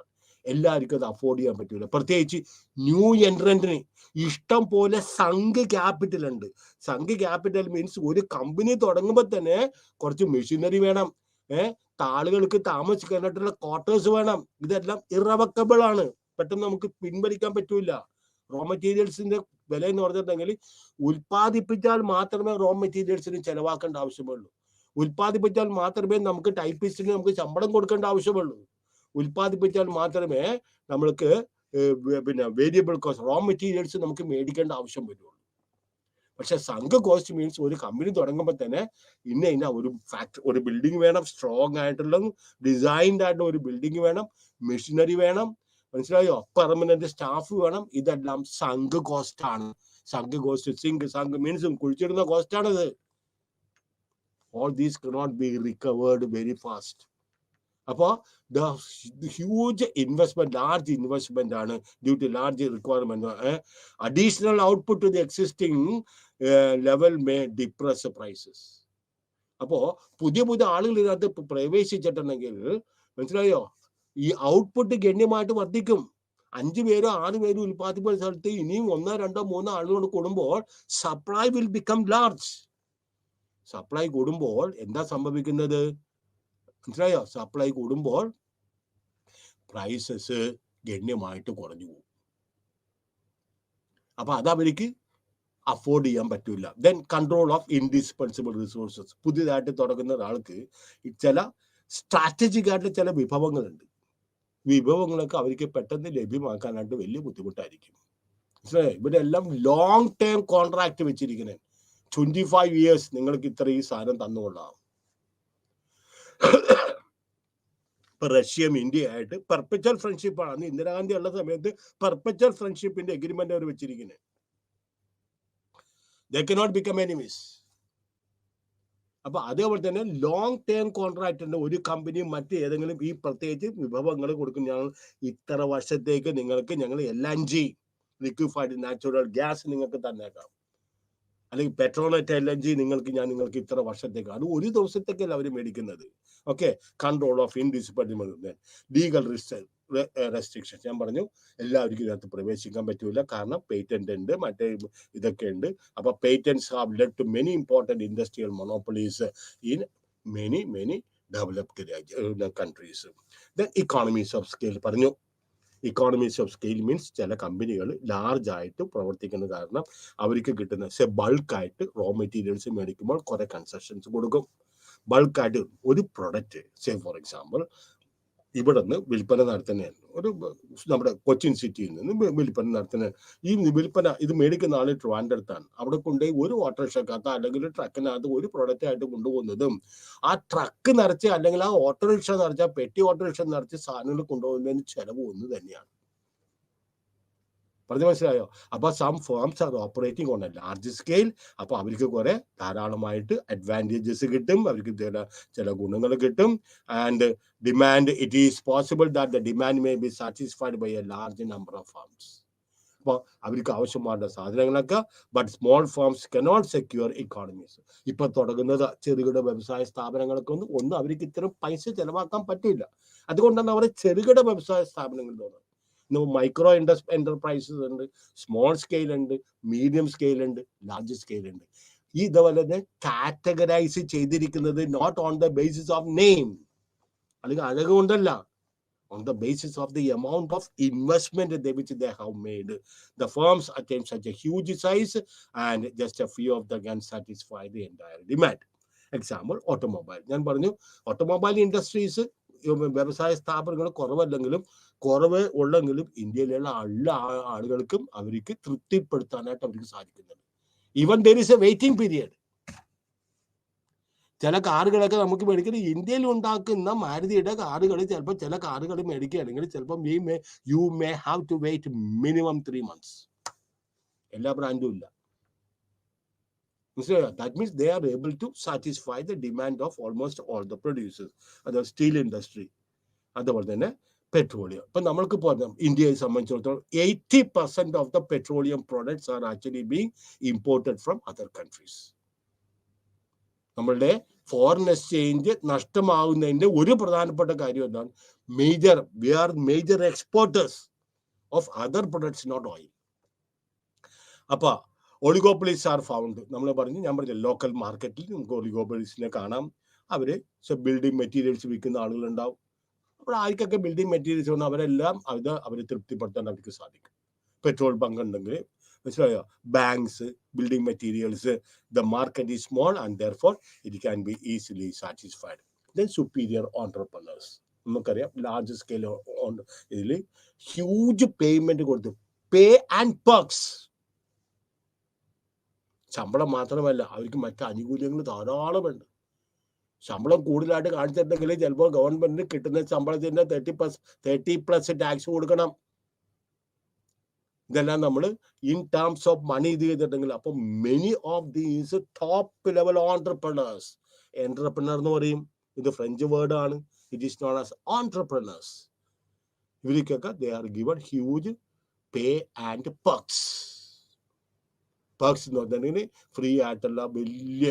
എല്ലാവർക്കും അത് അഫോർഡ് ചെയ്യാൻ പറ്റൂല. പ്രത്യേകിച്ച് ന്യൂ എൻട്രന്റിന് ഇഷ്ടം പോലെ സങ്ക് ക്യാപിറ്റൽ ഉണ്ട്. സങ്ക് ക്യാപിറ്റൽ മീൻസ് ഒരു കമ്പനി തുടങ്ങുമ്പോൾ തന്നെ കുറച്ച് മെഷീനറി വേണം, ആളുകൾക്ക് താമസിക്കാനായിട്ടുള്ള ക്വാർട്ടേഴ്സ് വേണം. ഇതെല്ലാം ഇറവക്കബിൾ ആണ്, പെട്ടെന്ന് നമുക്ക് പിൻവലിക്കാൻ പറ്റൂല. റോ മെറ്റീരിയൽസിന്റെ വില എന്ന് പറഞ്ഞിട്ടുണ്ടെങ്കിൽ ഉൽപ്പാദിപ്പിച്ചാൽ മാത്രമേ റോ മെറ്റീരിയൽസിന് ചെലവാക്കേണ്ട ആവശ്യമുള്ളൂ. ഉൽപ്പാദിപ്പിച്ചാൽ മാത്രമേ നമുക്ക് ടൈപ്പിസ്റ്റിന് നമുക്ക് ശമ്പളം കൊടുക്കേണ്ട ആവശ്യമുള്ളൂ. ഉൽപ്പാദിപ്പിച്ചാൽ മാത്രമേ നമ്മൾക്ക് പിന്നെ വേരിയബിൾ കോസ്റ്റ് റോ മെറ്റീരിയൽസ് നമുക്ക് മേടിക്കേണ്ട ആവശ്യം വരുള്ളൂ. പക്ഷെ സങ്ക് കോസ്റ്റ് മീൻസ് ഒരു കമ്പനി തുടങ്ങുമ്പോൾ തന്നെ ഇന്ന ഒരു ബിൽഡിംഗ് വേണം, സ്ട്രോങ് ആയിട്ടുള്ള ഡിസൈൻഡ് ആയിട്ടുള്ള ഒരു ബിൽഡിംഗ് വേണം, മെഷീനറി വേണം, മനസ്സിലായോ? പെർമനന്റ് സ്റ്റാഫ് വേണം. ഇതെല്ലാം സങ്ക് കോസ്റ്റ് ആണ്. സങ്ക് കോസ്റ്റ് സങ്ക് മീൻസ് കുഴിച്ചിടുന്ന കോസ്റ്റ് ആണിത്. All these cannot be recovered very fast. അപ്പോൾ the huge investment, large investment ആണ് due to large requirement. Additional output to the existing level may depress prices. അപ്പോ പുതിയ ആളുകൾ ഇതിനകത്ത് പ്രവേശിച്ചിട്ടുണ്ടെങ്കിൽ മനസ്സിലായോ, ഈ ഔട്ട്പുട്ട് ഗണ്യമായിട്ട് വർദ്ധിക്കും. 5 പേരോ 6 പേരോ ഉൽപ്പാദിപ്പിക്കുന്ന സ്ഥലത്ത് ഇനിയും 1, 2, 3 ആളുകൾ കൂടുമ്പോൾ supply will become large. Supply കൂടുമ്പോൾ എന്താ സംഭവിക്കുന്നത്? മനസ്സിലായോ? സപ്ലൈ കൂടുമ്പോൾ പ്രൈസസ് ഗണ്യമായിട്ട് കുറഞ്ഞു പോകും. അപ്പൊ അതവർക്ക് അഫോർഡ് ചെയ്യാൻ പറ്റൂല. Then control of indispensable resources. പുതിയതായിട്ട് തുടങ്ങുന്ന ഒരാൾക്ക് ചില സ്ട്രാറ്റജിക് ആയിട്ടുള്ള ചില വിഭവങ്ങളുണ്ട്. വിഭവങ്ങളൊക്കെ അവർക്ക് പെട്ടെന്ന് ലഭ്യമാക്കാനായിട്ട് വലിയ ബുദ്ധിമുട്ടായിരിക്കും. മനസ്സിലായോ? ഇവിടെ എല്ലാം ലോങ് ടേം കോൺട്രാക്ട് വെച്ചിരിക്കുന്നത്. 25 years നിങ്ങൾക്ക് ഇത്ര ഈ സാധനം തന്നുകൊള്ളാം. ഇപ്പൊ റഷ്യയും ഇന്ത്യ ആയിട്ട് പെർപെച്വൽ ഫ്രണ്ട്ഷിപ്പ് ആണ്. ഇന്ദിരാഗാന്ധി ഉള്ള സമയത്ത് പെർപെച്വൽ ഫ്രണ്ട്ഷിപ്പിന്റെ എഗ്രിമെന്റ് അവർ വെച്ചിരിക്കുന്നത്. They cannot become enemies. അപ്പൊ അതേപോലെ തന്നെ ലോങ് ടേം കോൺട്രാക്ട് ഉണ്ട്. ഒരു കമ്പനി മറ്റ് ഏതെങ്കിലും ഈ പ്രത്യേകിച്ച് വിഭവങ്ങൾ കൊടുക്കും. ഞങ്ങൾ ഇത്ര വർഷത്തേക്ക് നിങ്ങൾക്ക് ഞങ്ങൾ LNG ലിക്വിഫൈഡ് നാച്ചുറൽ ഗ്യാസ് നിങ്ങൾക്ക് തന്നേക്കാം, അല്ലെങ്കിൽ പെട്രോനെറ്റ് LNG നിങ്ങൾക്ക് ഇത്ര വർഷത്തേക്ക്. അത് ഒരു ദിവസത്തേക്കല്ല അവർ മേടിക്കുന്നത്. Okay, control of indispensable, legal restrictions. ഞാൻ പറഞ്ഞു എല്ലാവർക്കും ഇതിനകത്ത് പ്രവേശിക്കാൻ പറ്റൂല, കാരണം പേറ്റന്റ് ഉണ്ട്, മറ്റേ ഇതൊക്കെ ഉണ്ട്. അപ്പൊ patents have led to many important industrial monopolies in many developed countries. Then economies of scale പറഞ്ഞു. ഇക്കോണമീസ് ഓഫ് സ്കെയിൽ മീൻസ് ചില കമ്പനികൾ ലാർജ് ആയിട്ട് പ്രവർത്തിക്കുന്ന കാരണം അവർക്ക് കിട്ടുന്ന ബൾക്കായിട്ട് റോ മെറ്റീരിയൽസ് മേടിക്കുമ്പോൾ കുറെ കൺസെഷൻസ് കൊടുക്കും. ബൾക്കായിട്ട് ഒരു പ്രൊഡക്റ്റ് ഫോർ എക്സാമ്പിൾ ഇവിടെ നിന്ന് വിൽപ്പന നടത്തുന്നതാണ്, ഒരു നമ്മുടെ കൊച്ചിൻ സിറ്റിയിൽ നിന്ന് വിൽപ്പന നടത്തുന്നത്. ഈ വിൽപ്പന ഇത് മേടിക്കുന്ന ആൾ ട്രിവാൻഡ്രത്താണ്. അവിടെ കൊണ്ടുപോയി ഒരു ഓട്ടോറിക്ഷക്കകത്ത് അല്ലെങ്കിൽ ട്രക്കിനകത്ത് ഒരു പ്രൊഡക്റ്റ് ആയിട്ട് കൊണ്ടുപോകുന്നതും ആ ട്രക്ക് നിറച്ച് അല്ലെങ്കിൽ ആ ഓട്ടോറിക്ഷ നിറച്ച പെട്ടി ഓട്ടോറിക്ഷ നിറച്ച് സാധനങ്ങൾ കൊണ്ടുപോകുന്നതിന് ചെലവ് ഒന്ന് തന്നെയാണ്. പറഞ്ഞു മനസ്സിലായോ? അപ്പൊ some firms are operating on a large scale. അപ്പൊ അവർക്ക് കുറെ ധാരാളമായിട്ട് അഡ്വാൻറ്റേജസ് കിട്ടും, അവർക്ക് ചില ഗുണങ്ങൾ കിട്ടും. And demand, it is possible that the demand may be satisfied by a large number of firms. അപ്പോൾ അവർക്ക് ആവശ്യമായ സാധനങ്ങളൊക്കെ, but small firms cannot secure economies. ഇപ്പൊ തുടങ്ങുന്നത് ചെറുകിട വ്യവസായ സ്ഥാപനങ്ങൾക്ക് ഒന്നും അവർക്ക് ഇത്തരം പൈസ ചെലവാക്കാൻ പറ്റില്ല. അതുകൊണ്ടാണ് അവർ ചെറുകിട വ്യവസായ സ്ഥാപനങ്ങൾ തോന്നുന്നത്. മൈക്രോ എന്റർപ്രൈസസ് ഉണ്ട്, സ്മോൾ സ്കെയിൽ ഉണ്ട്, മീഡിയം സ്കെയിൽ ഉണ്ട്, ലാർജ് സ്കെയിൽ ഉണ്ട്. ഇതുപോലെ കാറ്റഗറൈസ് ചെയ്തിരിക്കുന്നത് not on the basis of name, അല്ലെങ്കിൽ അഴക് കൊണ്ടല്ല, on the basis of the amount of investment which they have made. The firms attain such a huge size and just a few of them can satisfy the entire demand. Example, automobile. ഞാൻ പറഞ്ഞു automobile industries വ്യവസായ സ്ഥാപനങ്ങൾ കുറവ് ഉള്ളെങ്കിലും ഇന്ത്യയിലുള്ള എല്ലാ ആളുകൾക്കും അവർക്ക് തൃപ്തിപ്പെടുത്താനായിട്ട് അവർക്ക് സാധിക്കുന്നുണ്ട്. Even there is A waiting period. ചില കാറുകളൊക്കെ നമുക്ക് മേടിക്കുന്നത് ഇന്ത്യയിൽ ഉണ്ടാക്കുന്ന മാരുതിയുടെ കാറുകൾ, ചിലപ്പോൾ ചില കാറുകൾ മേടിക്കുകയാണെങ്കിൽ ചിലപ്പോൾ you may have to wait minimum 3 months. എല്ലാ ബ്രാൻഡും ഇല്ല. That means they are able to satisfy the demand of almost all the producers. അത് സ്റ്റീൽ ഇൻഡസ്ട്രി, അതുപോലെ തന്നെ പെട്രോളിയം. ഇപ്പൊ നമ്മൾക്ക് പറഞ്ഞ ഇന്ത്യയെ സംബന്ധിച്ചിടത്തോളം 80% of the petroleum products are actually being imported from other countries. നമ്മളുടെ ഫോറിൻ എക്സ്ചേഞ്ച് നഷ്ടമാകുന്നതിന്റെ ഒരു പ്രധാനപ്പെട്ട കാര്യം എന്താണ്? We are major exporters of other products, not oil. അപ്പൊ ഒളിഗോപ്പൊളീസ് ആർ ഫൗണ്ട്. ഞാൻ പറഞ്ഞ ലോക്കൽ മാർക്കറ്റിൽ നമുക്ക് ഒളിഗോപ്പൊളീസിനെ കാണാം. അവര് ബിൽഡിംഗ് മെറ്റീരിയൽസ് വിൽക്കുന്ന ആളുകളുണ്ടാവും. അപ്പോൾ ആർക്കൊക്കെ ബിൽഡിംഗ് മെറ്റീരിയൽസ് വേണം അവരെല്ലാം അവരെ തൃപ്തിപ്പെടുത്താൻ അവർക്ക് സാധിക്കും. പെട്രോൾ ബങ്ക് ഉണ്ടെങ്കിൽ, മനസ്സിലായോ, banks, building materials, the market is small and therefore it can be easily satisfied. Then superior entrepreneurs. നമുക്കറിയാം ലാർജ് സ്കെയിൽ ഇതിൽ ഹ്യൂജ് പേയ്മെന്റ് കൊടുത്ത് പേ ആൻഡ് പെർക്സ്. ശമ്പളം മാത്രമല്ല, അവർക്ക് മറ്റ് ആനുകൂല്യങ്ങൾ ധാരാളമുണ്ട്. ശമ്പളം കൂടുതലായിട്ട് കാണിച്ചിട്ടുണ്ടെങ്കിൽ ചിലപ്പോൾ ഗവൺമെന്റിന് കിട്ടുന്ന ശമ്പളത്തിന്റെ 30+ ടാക്സ് കൊടുക്കണം. ഇതെല്ലാം നമ്മൾ ഇൻ ടേംസ് ഓഫ് മണി ഇത് ചെയ്തിട്ടുണ്ടെങ്കിൽ, അപ്പൊ many of these top level entrepreneurs, entrepreneur എന്ന് പറയും, ഇത് ഫ്രഞ്ച് വേർഡ് ആണ്, it is known as entrepreneurs. ഇവർക്കൊക്കെ they are given huge pay and perks. Perks എന്ന് പറഞ്ഞിട്ടുണ്ടെങ്കിൽ ഫ്രീ ആയിട്ടുള്ള വലിയ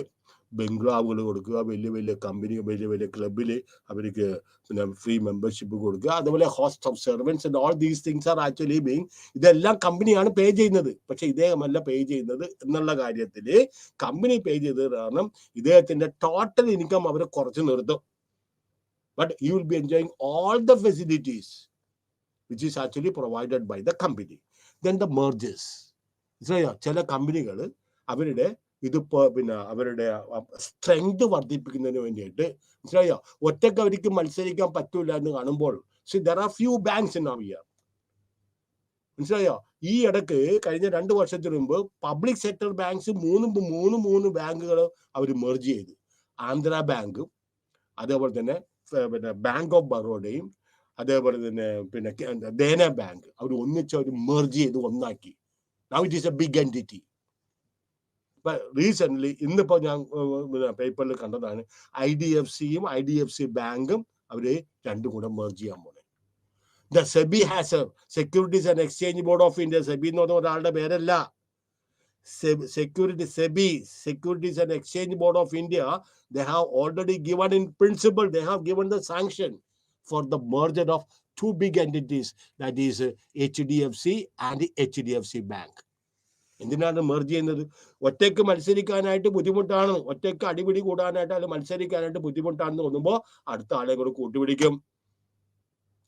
ബംഗ്ലാവുകൾ കൊടുക്കുക, വലിയ കമ്പനി, വലിയ ക്ലബില് അവർക്ക് പിന്നെ ഫ്രീ മെമ്പർഷിപ്പ് കൊടുക്കുക, അതുപോലെ host of servants and all these things are actually being, ഇതെല്ലാം കമ്പനിയാണ് പേ ചെയ്യുന്നത്. പക്ഷെ ഇദ്ദേഹമല്ല പേ ചെയ്യുന്നത് എന്നുള്ള കാര്യത്തില് കമ്പനി പേ ചെയ്തത് കാരണം ഇദ്ദേഹത്തിന്റെ ടോട്ടൽ ഇൻകം അവരെ കുറച്ച് നിർത്തും. But you will be enjoying all the facilities which is actually provided by the company. Then the mergers. ചില കമ്പനികൾ അവരുടെ ഇതിപ്പോ പിന്നെ അവരുടെ സ്ട്രെങ്ത് വർദ്ധിപ്പിക്കുന്നതിന് വേണ്ടിയിട്ട്, മനസ്സിലായോ, ഒറ്റയ്ക്ക് അവർക്ക് മത്സരിക്കാൻ പറ്റൂല എന്ന് കാണുമ്പോൾ, there are few banks in our year. മനസ്സിലായോ, ഈ ഇടക്ക് കഴിഞ്ഞ 2 വർഷത്തിന് മുമ്പ് പബ്ലിക് സെക്ടർ ബാങ്ക്സ് മൂന്ന് ബാങ്കുകൾ അവർ മെർജ് ചെയ്തു. ആന്ധ്ര ബാങ്കും അതേപോലെ തന്നെ പിന്നെ ബാങ്ക് ഓഫ് ബറോഡയും അതേപോലെ തന്നെ പിന്നെ ദേന ബാങ്ക് അവർ ഒന്നിച്ച് അവർ മെർജ് ചെയ്ത് ഒന്നാക്കി. Now it is a big entity. Recent ഇന്നിപ്പോ ഞാൻ പേപ്പറിൽ കണ്ടതാണ്, IDFCയും IDFC ബാങ്കും അവര് രണ്ടും കൂടെ മെർജ് ചെയ്യാൻ പോണേ. The SEBI has A securities and exchange board of India. SEBI എന്ന് പറഞ്ഞ ഒരാളുടെ പേരല്ല, securities and exchange board of India, they have already given in principle, they have given the sanction for the merger of two big entities, that is HDFC and HDFC Bank. എന്തിനാണ് merge ചെയ്യുന്നത്? ഒറ്റയ്ക്ക് മത്സരിക്കാനായിട്ട് ബുദ്ധിമുട്ടാണ്, ഒറ്റയ്ക്ക് അടിപിടി കൂടാനായിട്ട് അല്ലെങ്കിൽ മത്സരിക്കാനായിട്ട് ബുദ്ധിമുട്ടാണെന്ന് തോന്നുമ്പോൾ അടുത്ത ആളെ കൂടെ കൂട്ടുപിടിക്കും.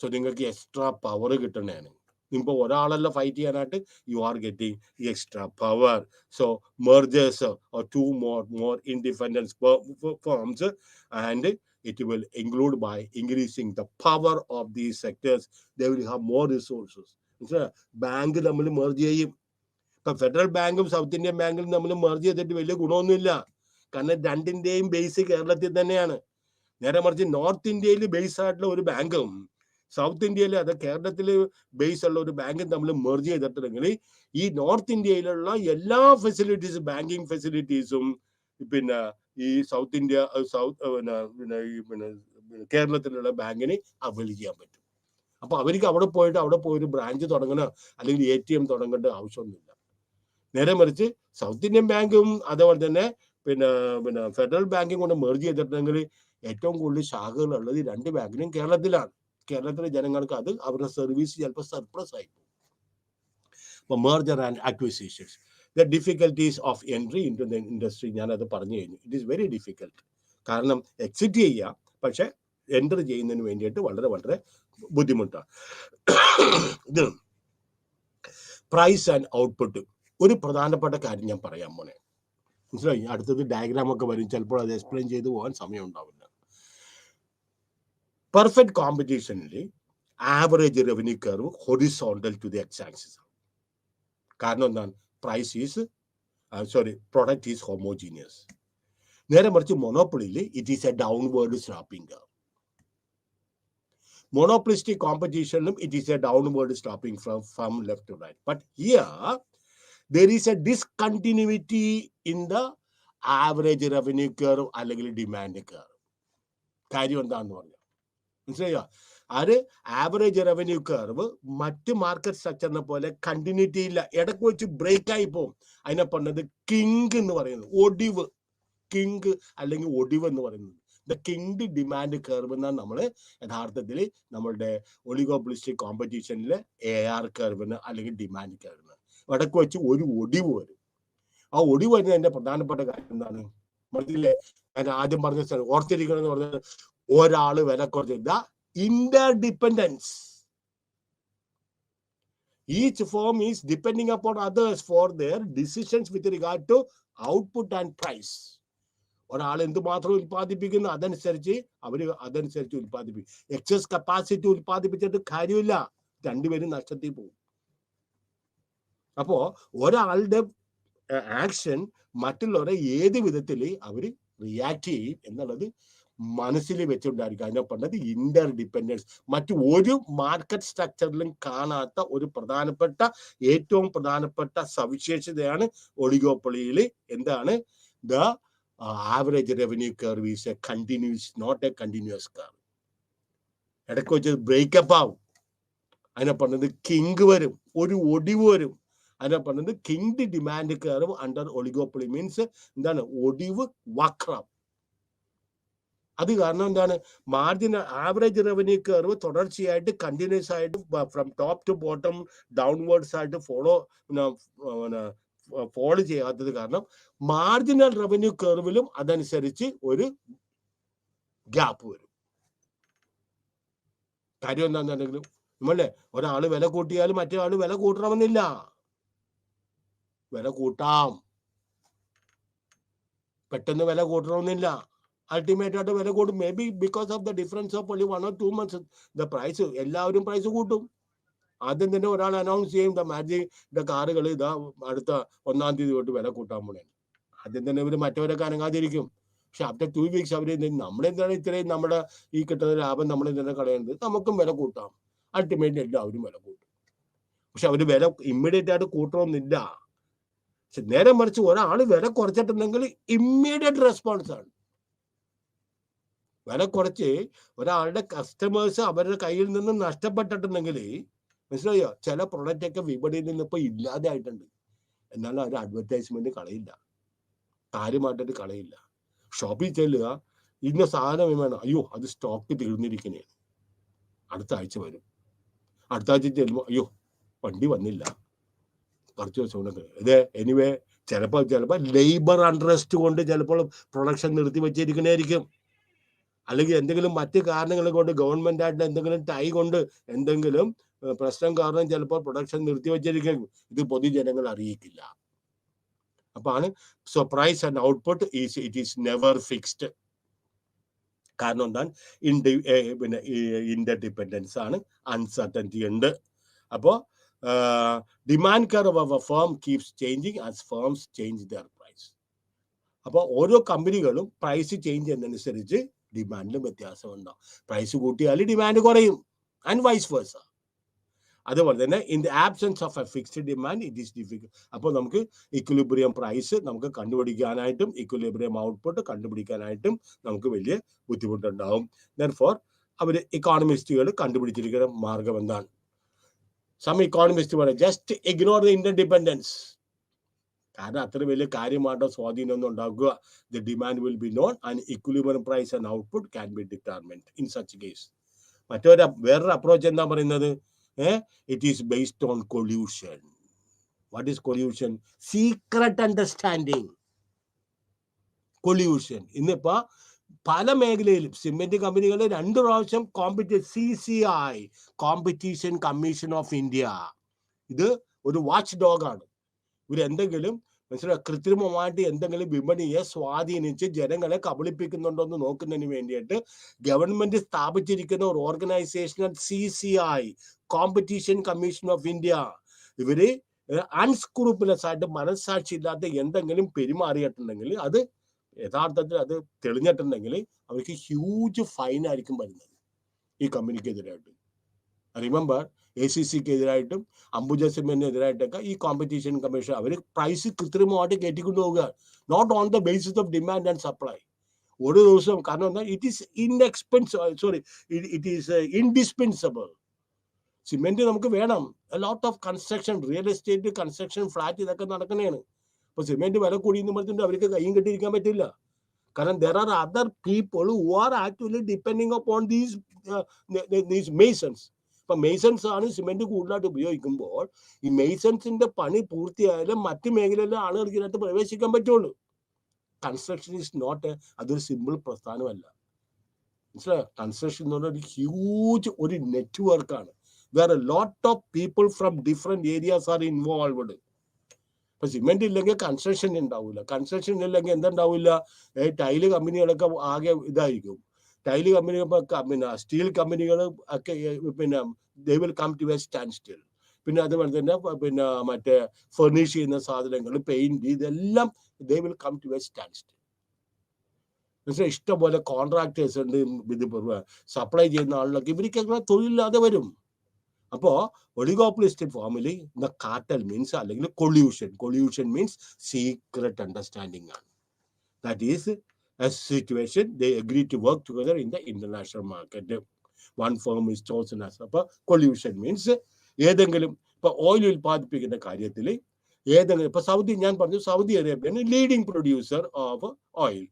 സോ നിങ്ങൾക്ക് എക്സ്ട്രാ പവർ കിട്ടണേണ്. ഇപ്പോൾ ഒരാളല്ല ഫൈറ്റ് ചെയ്യാനായിട്ട്, you are getting extra power. So mergers or two more independent firms, and it will include by increasing the power of these sectors, they will have more resources. Bank തമ്മിൽ merge ചെയ്യും. ഇപ്പൊ federal ബാങ്കും south Indian ബാങ്കും തമ്മിൽ merge ചെയ്തിട്ട് വലിയ ഗുണമൊന്നുമില്ല. കാരണം രണ്ടിന്റെയും ബേസ് കേരളത്തിൽ തന്നെയാണ്. നേരെ മറിച്ച് നോർത്ത് ഇന്ത്യയിൽ ബേസ് ആയിട്ടുള്ള ഒരു ബാങ്കും സൗത്ത് ഇന്ത്യയിൽ അത് കേരളത്തിൽ ബേസ് ഉള്ള ഒരു ബാങ്കും തമ്മിൽ മെർജ് ചെയ്തിട്ടുണ്ടെങ്കിൽ ഈ നോർത്ത് ഇന്ത്യയിലുള്ള എല്ലാ ഫെസിലിറ്റീസും, ബാങ്കിങ് ഫെസിലിറ്റീസും പിന്നെ ഈ സൗത്ത് ഇന്ത്യ കേരളത്തിലുള്ള ബാങ്കിന് അവൈൽ ചെയ്യാൻ പറ്റും. അപ്പൊ അവർക്ക് അവിടെ പോയി ഒരു ബ്രാഞ്ച് തുടങ്ങണോ അല്ലെങ്കിൽ ATM തുടങ്ങേണ്ട ആവശ്യമൊന്നുമില്ല. നേരെ മറിച്ച് സൗത്ത് ഇന്ത്യൻ ബാങ്കും അതേപോലെ തന്നെ പിന്നെ ഫെഡറൽ ബാങ്കും കൊണ്ട് മെർജ് ചെയ്തിട്ടുണ്ടെങ്കിൽ ഏറ്റവും കൂടുതൽ ശാഖകൾ ഉള്ളത് ഈ രണ്ട് ബാങ്കിനും കേരളത്തിലാണ്. കേരളത്തിലെ ജനങ്ങൾക്ക് അത് അവരുടെ സർവീസ് ചിലപ്പോൾ സർപ്ലസ് ആയി പോകും. അപ്പോൾ merger and acquisitions, the difficulties of entry into the industry, ഞാനത് പറഞ്ഞു കഴിഞ്ഞു. It is very difficult. കാരണം എക്സിറ്റ് ചെയ്യാം, പക്ഷെ എൻ്റർ ചെയ്യുന്നതിന് വേണ്ടിയിട്ട് വളരെ വളരെ ബുദ്ധിമുട്ടാണ്. ഇത് പ്രൈസ് ആൻഡ് ഔട്ട്പുട്ട് ഒരു പ്രധാനപ്പെട്ട കാര്യം ഞാൻ പറയാൻ പോണേ. മനസ്സിലായി? അടുത്തത് ഡയഗ്രാം ഒക്കെ വരും, ചിലപ്പോൾ അത് എക്സ്പ്ലെയിൻ ചെയ്ത് പോകാൻ സമയം ഉണ്ടാവില്ല. പെർഫെക്റ്റ് കോമ്പറ്റീഷനിൽ average revenue curve horizontal to the X axis. കാരണം എന്താണ്? Product is homogeneous. നേരെ മറിച്ച് മൊണോപ്പൊളിയിൽ it is a downward sloping curve. Monopolistic competition, it is a downward sloping from left to right. But here, there is a discontinuity in the average revenue curve അല്ലെങ്കിൽ demand curve. കാര്യം എന്താണെന്ന് പറഞ്ഞാൽ മനസ്സിലായോ? അത് average revenue curve മറ്റ് market സ്ട്രക്ചറിനെ പോലെ continuity ഇല്ല, ഇടയ്ക്ക് വെച്ച് ബ്രേക്ക് ആയി പോകും. അതിനെ പറഞ്ഞത് കിങ്ക് എന്ന് പറയുന്നത്, ഒടിവ്. കിങ്ക് അല്ലെങ്കിൽ ഒടിവ് എന്ന് പറയുന്നത് ദ കിങ്ഡ് ഡിമാൻഡ് കർവ് എന്നാണ് നമ്മൾ യഥാർത്ഥത്തിൽ നമ്മളുടെ ഒളിഗോപൊളിസ്റ്റിക് കോമ്പറ്റീഷനിലെ AR കർവിന് അല്ലെങ്കിൽ ഡിമാൻഡ് കർവിന് ഇടയ്ക്ക് വെച്ച് ഒരു ഒടിവ് വരും. ആ ഒടിവ് വരുന്നതിന്റെ പ്രധാനപ്പെട്ട കാര്യം എന്താണ്? മനസ്സിലെ ഞാൻ ആദ്യം പറഞ്ഞ ഓർത്തിരിക്കണം എന്ന് പറഞ്ഞത്, ഒരാള് വില കുറച്ച് interdependence. Each firm is depending upon others for their decisions with regard to output and price. ഒരാൾ എന്തുമാത്രം ഉൽപ്പാദിപ്പിക്കുന്നു അതനുസരിച്ച് ഉൽപ്പാദിപ്പിക്കും. എക്സസ് കപ്പാസിറ്റി ഉൽപ്പാദിപ്പിച്ചിട്ട് കാര്യമില്ല, രണ്ടുപേരും നഷ്ടത്തിൽ പോകും. അപ്പോ ഒരാളുടെ ആക്ഷൻ മറ്റുള്ളവരെ ഏത് വിധത്തിൽ അവർ റിയാക്ട് ചെയ്യും എന്നുള്ളത് മനസ്സിൽ വെച്ചുകൊണ്ടായിരിക്കും. അതിനെ പറഞ്ഞത് ഇന്റർ ഡിപ്പെൻഡൻസ്. മറ്റു ഒരു മാർക്കറ്റ് സ്ട്രക്ചറിലും കാണാത്ത ഒരു ഏറ്റവും പ്രധാനപ്പെട്ട സവിശേഷതയാണ് ഒളിഗോപ്പൊളിയിൽ. എന്താണ്? The average revenue curve is a continuous, not a continuous curve. ഇടയ്ക്ക് വെച്ച് ബ്രേക്കപ്പ് ആവും. അതിനെ പറഞ്ഞത് കിങ് വരും, ഒരു ഒടിവ് വരും. അതിനെ പറഞ്ഞത് kinked demand curve under oligopoly means എന്താണ്? ഒടിവ്, വക്രം. അത് കാരണം എന്താണ്? മാർജിനൽ ആവറേജ് റവന്യൂ കർവ് തുടർച്ചയായിട്ട് കണ്ടിന്യൂസ് ആയിട്ട് from top to bottom downwards ആയിട്ട് ഫോളോ ചെയ്യാത്തത് കാരണം മാർജിനൽ റവന്യൂ കർവിലും അതനുസരിച്ച് ഒരു ഗ്യാപ്പ് വരും. കാര്യം എന്താണെന്നുണ്ടെങ്കിലും നമ്മളെ ഒരാള് വില കൂട്ടിയാലും മറ്റേ ആള് വില കൂട്ടണമെന്നില്ല. വില കൂട്ടാം, പെട്ടെന്ന് വില കൂട്ടണമെന്നില്ല. അൾട്ടിമേറ്റ് ആയിട്ട് വില കൂട്ടും. Maybe because of the difference of only 1 or 2 months the price, എല്ലാവരും പ്രൈസ് കൂട്ടും. ആദ്യം തന്നെ ഒരാൾ അനൗൺസ് ചെയ്യും മാജിന്റെ കാറുകൾ ഇതാ അടുത്ത 1-ാം തീയതി തൊട്ട് വില കൂട്ടാൻ പോണേ. ആദ്യം തന്നെ ഇവർ മറ്റവരൊക്കെ അനങ്ങാതിരിക്കും. പക്ഷെ ആഫ്റ്റർ 2 weeks അവർ നമ്മളെന്താണ് ഇത്രയും നമ്മുടെ ഈ കിട്ടുന്ന ലാഭം നമ്മൾ തന്നെ കളയുന്നത്, നമുക്കും വില കൂട്ടാം. അൾട്ടിമേറ്റ്ലി എല്ലാവരും വില കൂട്ടും. പക്ഷെ അവർ വില ഇമ്മീഡിയറ്റ് ആയിട്ട് കൂട്ടണമെന്നില്ല. പക്ഷെ നേരെ മറിച്ച് ഒരാൾ വില കുറച്ചിട്ടുണ്ടെങ്കിൽ ഇമ്മീഡിയറ്റ് റെസ്പോൺസ് ആണ്. വില കുറച്ച് ഒരാളുടെ കസ്റ്റമേഴ്സ് അവരുടെ കയ്യിൽ നിന്ന് നഷ്ടപ്പെട്ടിട്ടുണ്ടെങ്കിൽ മനസ്സിലായോ, ചില പ്രൊഡക്റ്റ് ഒക്കെ വിപണിയിൽ നിന്ന് ഇപ്പൊ ഇല്ലാതെ ആയിട്ടുണ്ട്. എന്നാലും അവർ അഡ്വർടൈസ്മെന്റ് കളയില്ല, കാര്യമായിട്ടൊരു കളയില്ല. ഷോപ്പിൽ ചെല്ലുക, ഇന്ന സാധനം വേണം, അയ്യോ അത് സ്റ്റോക്ക് തീർന്നിരിക്കണേ, അടുത്ത ആഴ്ച വരും. അടുത്ത ആഴ്ച ചെല്ലുമ്പോൾ അയ്യോ വണ്ടി വന്നില്ല, കുറച്ച് ദിവസം കൊണ്ട്. ഇത് എനിവേ ചിലപ്പോൾ ലേബർ അൺറെസ്റ്റ് കൊണ്ട് ചിലപ്പോൾ പ്രൊഡക്ഷൻ നിർത്തി വെച്ചിരിക്കണായിരിക്കും. അല്ലെങ്കിൽ എന്തെങ്കിലും മറ്റ് കാരണങ്ങൾ കൊണ്ട് ഗവൺമെന്റ് ആയിട്ട് എന്തെങ്കിലും ടൈ കൊണ്ട് എന്തെങ്കിലും പ്രശ്നം കാരണം ചിലപ്പോൾ പ്രൊഡക്ഷൻ നിർത്തി വെച്ചിരിക്കും. ഇത് പൊതുജനങ്ങൾ അറിയിക്കില്ല. അപ്പൊ ആണ് so price and output it is never fixed. കാരണം എന്താണ്, പിന്നെ ഇന്റർഡിപെൻഡൻസ് ആണ്, അൺസർട്ടനിറ്റി ഉണ്ട്. അപ്പോൾ demand curve of a firm keeps changing as firms change their price. അപ്പോൾ ഓരോ കമ്പനികളും പ്രൈസ് ചേഞ്ച് ചെയ്യുന്നതനുസരിച്ച് ഡിമാൻഡിലും വ്യത്യാസം ഉണ്ടാവും. പ്രൈസ് കൂട്ടിയാൽ ഡിമാൻഡ് കുറയും, ആൻഡ് വൈസ് വേഴ്സ. അതുപോലെ തന്നെ in the absence of a fixed demand it is difficult. അപ്പോൾ നമുക്ക് ഇക്വിലിബ്രിയം പ്രൈസ് നമുക്ക് കണ്ടുപിടിക്കാനായിട്ടും ഇക്വിലിബ്രിയം ഔട്ട്പുട്ട് കണ്ടുപിടിക്കാനായിട്ടും നമുക്ക് വലിയ ബുദ്ധിമുട്ടുണ്ടാവും. ദെർഫോർ അവർ ഇക്കോണമിസ്റ്റുകൾ കണ്ടുപിടിച്ചിരിക്കുന്ന മാർഗം എന്താണ്? സം ഇക്കോണമിസ്റ്റ് പറയും ജസ്റ്റ് ഇഗ്നോർ ദ ഇന്റർഡിപെൻഡൻസ്. കാരണം അത്ര വലിയ കാര്യമായിട്ടോ സ്വാധീനമൊന്നും ഉണ്ടാക്കുക. The demand will be known and equilibrium price and output can be determined in such case. വേറൊരു അപ്രോച്ച് എന്താ പറയുന്നത്? It is based on collusion. What is collusion? Secret understanding. Collusion. ഇന്നിപ്പോ പല മേഖലയിലും സിമെന്റ് കമ്പനികൾ 2 പ്രാവശ്യം CCI, competition commission of India, ഇത് ഒരു വാച്ച് ഡോഗ് ആണ്. ഇവർ എന്തെങ്കിലും കൃത്രിമമായിട്ട് എന്തെങ്കിലും വിപണിയെ സ്വാധീനിച്ച് ജനങ്ങളെ കബളിപ്പിക്കുന്നുണ്ടോ എന്ന് നോക്കുന്നതിന് വേണ്ടിയിട്ട് ഗവൺമെന്റ് സ്ഥാപിച്ചിരിക്കുന്ന ഒരു organisation CCI, competition commission of India. ഇവര് അൺസ്ക്രൂപ്പുലസ് ആയിട്ട് മനസ്സാക്ഷി ഇല്ലാത്ത എന്തെങ്കിലും പെരുമാറിയിട്ടുണ്ടെങ്കിൽ, അത് യഥാർത്ഥത്തിൽ അത് തെളിഞ്ഞിട്ടുണ്ടെങ്കിൽ അവർക്ക് ഹ്യൂജ് ഫൈൻ ആയിരിക്കും വരുന്നത് ഈ കമ്പനിക്കെതിരായിട്ട്. റിമെമ്പർ, ACCക്ക് എതിരായിട്ടും അംബുജ സിമെന്റിനെതിരായിട്ടൊക്കെ ഈ കോമ്പറ്റീഷൻ കമ്മീഷൻ അവർ പ്രൈസ് കൃത്രിമമായിട്ട് കയറ്റിക്കൊണ്ടു പോവുക, not on the basis of demand and supply. ഒരു ദിവസം കാരണം എന്താ, ഇറ്റ് ഈസ് ഇൻഡിസ്പെൻസിബിൾ. സിമെന്റ് നമുക്ക് വേണം. Lot of construction, real estate, construction, flat, ഇതൊക്കെ നടക്കുന്നതാണ്. അപ്പൊ സിമെന്റ് വില കൂടിയെന്ന് പറഞ്ഞിട്ട് അവർക്ക് കയ്യും കെട്ടിയിരിക്കാൻ പറ്റില്ല. കാരണം there are other people who are actually depending upon these masons. ഇപ്പൊ മെയ്സൺസ് ആണ് സിമെന്റ് കൂടുതലായിട്ട് ഉപയോഗിക്കുമ്പോൾ ഈ മെയ്സൺസിന്റെ പണി പൂർത്തിയായാലും മറ്റു മേഖലയിലെ ആളുകൾക്ക് ഇതിനകത്ത് പ്രവേശിക്കാൻ പറ്റുള്ളൂ. കൺസ്ട്രക്ഷൻ ഈസ് നോട്ട് അതൊരു സിമ്പിൾ പ്രസ്ഥാനമല്ല, മനസ്സിലായോ? കൺസ്ട്രക്ഷൻ എന്ന് പറഞ്ഞാൽ ഒരു ഹ്യൂജ് ഒരു നെറ്റ്വർക്കാണ്. Where a lot of people from different areas are involved. ഇപ്പൊ സിമെന്റ് ഇല്ലെങ്കിൽ കൺസ്ട്രക്ഷൻ ഉണ്ടാവില്ല. കൺസ്ട്രക്ഷൻ ഇല്ലെങ്കിൽ എന്തുണ്ടാവില്ല? ടൈല് കമ്പനികളൊക്കെ ആകെ ഇതായിരിക്കും. ടൈല് കമ്പനി, പിന്നെ സ്റ്റീൽ കമ്പനികൾ ഒക്കെ പിന്നെ they will come to a standstill. പിന്നെ അതുപോലെ തന്നെ പിന്നെ മറ്റേ ഫർണിഷ് ചെയ്യുന്ന സാധനങ്ങൾ, പെയിന്റ്, ഇതെല്ലാം they will come to a standstill. ഇഷ്ടംപോലെ കോൺട്രാക്ടേഴ്സ് ഉണ്ട്, ഇത് സപ്ലൈ ചെയ്യുന്ന ആളിലൊക്കെ ഇവർക്കൊക്കെ തൊഴിലില്ലാതെ വരും. അപ്പോ ഒളിഗോപോളിസ്റ്റിക് ഫോമിലി ദ കാർട്ടൽ മീൻസ് അല്ലെങ്കിൽ കൊള്യൂഷൻ മീൻസ് സീക്രട്ട് അണ്ടർസ്റ്റാൻഡിംഗ് ആണ്. That is a situation they agree to work together in the international market. One firm is chosen as. അപ്പോൾ collusion means ഏതെങ്കിലും ഇപ്പൊ ഓയിൽ ഉൽപ്പാദിപ്പിക്കുന്ന കാര്യത്തിൽ ഏതെങ്കിലും ഇപ്പൊ ഞാൻ പറഞ്ഞു സൗദി അറേബ്യയാണ് leading producer of oil,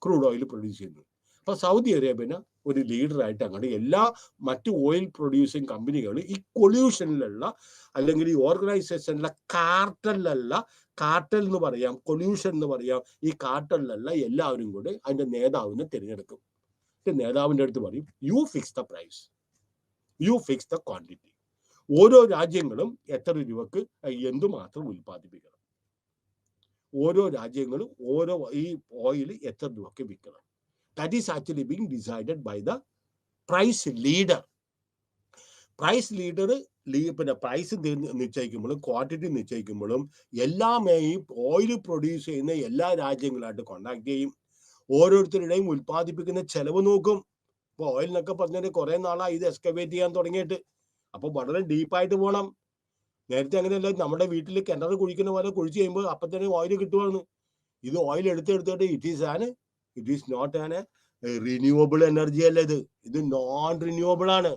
crude oil produce ചെയ്യുന്നു. അപ്പൊ സൗദി അറേബ്യന് ഒരു ലീഡറായിട്ട് അങ്ങോട്ട് എല്ലാ മറ്റു ഓയിൽ പ്രൊഡ്യൂസിങ് കമ്പനികൾ ഈ കൊല്യൂഷനിലുള്ള അല്ലെങ്കിൽ ഈ ഓർഗനൈസേഷനിലെ കാർട്ടൽ എന്ന് പറയാം, കൊല്യൂഷൻ എന്ന് പറയാം. ഈ കാർട്ടലിലല്ല എല്ലാവരും കൂടെ അതിന്റെ നേതാവിനെ തിരഞ്ഞെടുക്കും. നേതാവിന്റെ അടുത്ത് പറയും you fix the price, you fix the quantity. ഓരോ രാജ്യങ്ങളും എത്ര രൂപക്ക് എന്തുമാത്രം ഉൽപ്പാദിപ്പിക്കണം, ഓരോ രാജ്യങ്ങളും ഓരോ ഈ ഓയിൽ എത്ര രൂപക്ക് വിൽക്കണം. That is actually being decided by the price leader. Price leader പിന്നെ പ്രൈസ് നിശ്ചയിക്കുമ്പോഴും ക്വാണ്ടിറ്റി നിശ്ചയിക്കുമ്പോഴും എല്ലാം ഈ ഓയിൽ പ്രൊഡ്യൂസ് ചെയ്യുന്ന എല്ലാ രാജ്യങ്ങളായിട്ട് കോണ്ടാക്ട് ചെയ്യും. ഓരോരുത്തരുടെയും ഉൽപ്പാദിപ്പിക്കുന്ന ചെലവ് നോക്കും. ഇപ്പൊ ഓയിലിനൊക്കെ പറഞ്ഞാൽ കുറെ നാളായി ഇത് എക്സ്കവേറ്റ് ചെയ്യാൻ തുടങ്ങിയിട്ട്. അപ്പൊ വളരെ ഡീപ്പായിട്ട് പോകണം. നേരത്തെ അങ്ങനെയല്ല, നമ്മുടെ വീട്ടിൽ കിണർ കുഴിക്കുന്ന പോലെ കുഴിച്ച് കഴിയുമ്പോൾ അപ്പൊ തന്നെ ഓയിൽ കിട്ടുവാണ്. ഇത് ഓയിൽ എടുത്തിട്ട് it is not an renewable energy അല്ല, ഇത് നോൺ റിന്യൂവബിൾ ആണ്.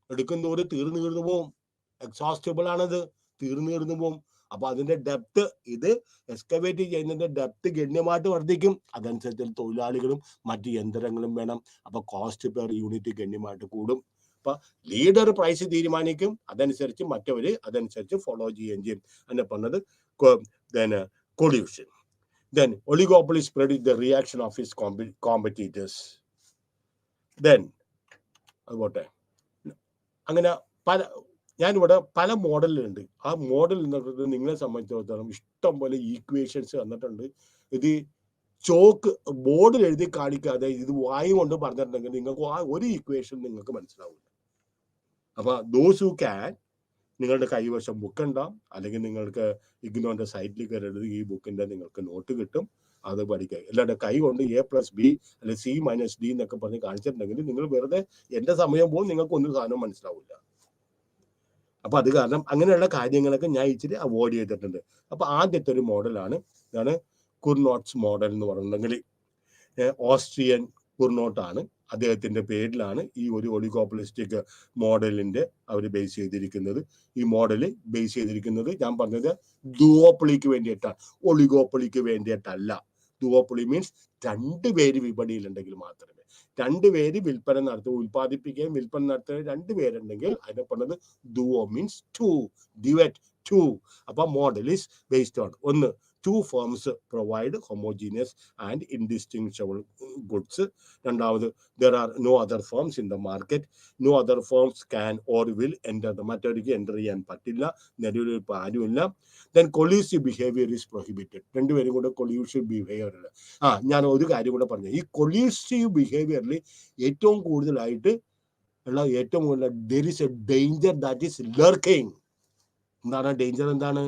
എടുക്കുന്നതോടെ തീർന്നു പോവും. എക്സോസ്റ്റബിൾ ആണത്, തീർന്നു പോവും. അപ്പൊ അതിന്റെ ഡെപ്ത്, ഇത് എക്സ്കവേറ്റ് ചെയ്യുന്നതിന്റെ ഡെപ്ത് ഗണ്യമായിട്ട് വർദ്ധിക്കും. അതനുസരിച്ച് തൊഴിലാളികളും മറ്റ് യന്ത്രങ്ങളും വേണം. അപ്പൊ കോസ്റ്റ് പെർ യൂണിറ്റ് ഗണ്യമായിട്ട് കൂടും. അപ്പൊ ലീഡർ പ്രൈസ് തീരുമാനിക്കും, അതനുസരിച്ച് മറ്റവര് അതനുസരിച്ച് ഫോളോ ചെയ്യുകയും ചെയ്യും. അതിനെ പറഞ്ഞത് കൊള്യൂഷൻ. Then oligopolies predict the reaction of its competitors. Then അതുപോട്ടെ, അങ്ങനെ ഞാനിവിടെ പല മോഡലുണ്ട്. ആ മോഡൽ എന്നുള്ളത് നിങ്ങളെ സംബന്ധിച്ചിടത്തോളം ഇഷ്ടം പോലെ ഈക്വേഷൻസ് തന്നിട്ടുണ്ട്. ഇത് ചോക്ക് ബോർഡിൽ എഴുതി കാണിക്കാതെ ഇത് വായു കൊണ്ട് പറഞ്ഞിട്ടുണ്ടെങ്കിൽ നിങ്ങൾക്ക് ആ ഒരു ഈക്വേഷൻ നിങ്ങൾക്ക് മനസ്സിലാവില്ല. അപ്പൊ ദോസ് ഹു ക്യാൻ, നിങ്ങളുടെ കൈവശം ബുക്ക് ഉണ്ടാവും, അല്ലെങ്കിൽ നിങ്ങൾക്ക് ഇഗ്നോന്റെ സൈറ്റിൽ കയറി ഈ ബുക്കിന്റെ നിങ്ങൾക്ക് നോട്ട് കിട്ടും, അത് പഠിക്കുക. അല്ലാണ്ട് കൈ കൊണ്ട് A+B അല്ലെങ്കിൽ C-D എന്നൊക്കെ പറഞ്ഞ് കാണിച്ചിട്ടുണ്ടെങ്കിൽ നിങ്ങൾ വെറുതെ എന്റെ സമയം പോകും, നിങ്ങൾക്ക് ഒന്നും സാധനം മനസ്സിലാവില്ല. അപ്പൊ അത് കാരണം അങ്ങനെയുള്ള കാര്യങ്ങളൊക്കെ ഞാൻ ഇച്ചിരി അവോയ്ഡ് ചെയ്തിട്ടുണ്ട്. അപ്പൊ ആദ്യത്തെ ഒരു മോഡലാണ് ഇതാണ് കുർനോട്ട്സ് മോഡൽ എന്ന് പറഞ്ഞിട്ടുണ്ടെങ്കിൽ. ഓസ്ട്രിയൻ കുർനോട്ടാണ്, അദ്ദേഹത്തിന്റെ പേരിലാണ് ഈ ഒരു ഒളിഗോപ്പൊളിസ്റ്റിക് മോഡലിന്റെ അവർ ബേസ് ചെയ്തിരിക്കുന്നത്. ഈ മോഡല് ബേസ് ചെയ്തിരിക്കുന്നത് ഞാൻ പറഞ്ഞത് ദുവോപ്പൊളിക്ക് വേണ്ടിയിട്ടാണ്, ഒളിഗോപ്പൊളിക്ക് വേണ്ടിയിട്ടല്ല. ദുവോപ്പൊളി മീൻസ് 2 പേര് വിപണിയിലുണ്ടെങ്കിൽ മാത്രമേ, 2 പേര് വിൽപ്പന നടത്തുക, ഉൽപ്പാദിപ്പിക്കുകയും വിൽപ്പന നടത്തുക 2 പേരുണ്ടെങ്കിൽ അതിനെ പറഞ്ഞത് ദുവോ മീൻസ് 2, ഡിവൈഡ് 2. അപ്പൊ model is based on 1, 2 firms provide homogeneous and indistinguishable goods. രണ്ടാമത്, there are no other firms in the market. No other firms can or will enter. മറ്റൊരിക്കലും എൻ്റർ ചെയ്യാൻ പറ്റില്ല, നിലവിൽ ഇപ്പോൾ ആരുമില്ല. Then collusive behavior is prohibited. 2 പേരും കൂടെ collusive behavior. ഞാൻ ഒരു കാര്യം കൂടെ പറഞ്ഞു. ഈ collusive behaviorൽ ഏറ്റവും കൂടുതലായിട്ട് ഉള്ള there is a danger that is lurking. എന്താണ് ഡേഞ്ചർ? എന്താണ്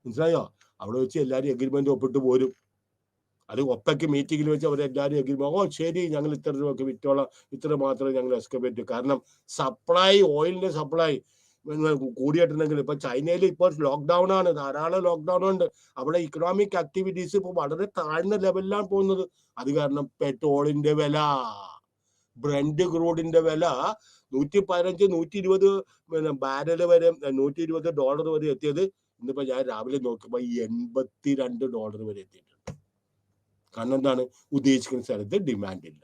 മനസ്സിലായോ? അവിടെ വെച്ച് എല്ലാവരും എഗ്രിമെന്റ് ഒപ്പിട്ട് പോരും. അത് ഒപ്പയ്ക്ക് മീറ്റിംഗിൽ വെച്ച് അവരെല്ലാവരും എഗ്രിമെന്റ്, ശരി ഞങ്ങൾ ഇത്ര രൂപയ്ക്ക് വിറ്റോളാം, ഇത്ര മാത്രമേ ഞങ്ങൾ എക്സ്കവേറ്റ്. കാരണം സപ്ലൈ, ഓയിലിന്റെ സപ്ലൈ കൂടിയിട്ടുണ്ടെങ്കിൽ ഇപ്പൊ ചൈനയിൽ ഇപ്പോൾ ലോക്ക്ഡൌൺ ആണ്, ധാരാളം ലോക്ക്ഡൌൺ ഉണ്ട്. അവിടെ ഇക്കണോമിക് ആക്ടിവിറ്റീസ് ഇപ്പൊ വളരെ താഴ്ന്ന ലെവലിലാണ് പോകുന്നത്. അത് കാരണം പെട്രോളിന്റെ വില, ബ്രന്റ് ക്രൂഡിന്റെ വില $115, $120 ബാരൽ വരെ, $120 വരെ എത്തിയത്. ഇന്നിപ്പോ ഞാൻ രാവിലെ നോക്കുമ്പോ $82 വരെ എത്തിയിട്ടുണ്ട്. കാരണം എന്താണ്? ഉദ്ദേശിക്കുന്ന സ്ഥലത്ത് ഡിമാൻഡ് ഇല്ല.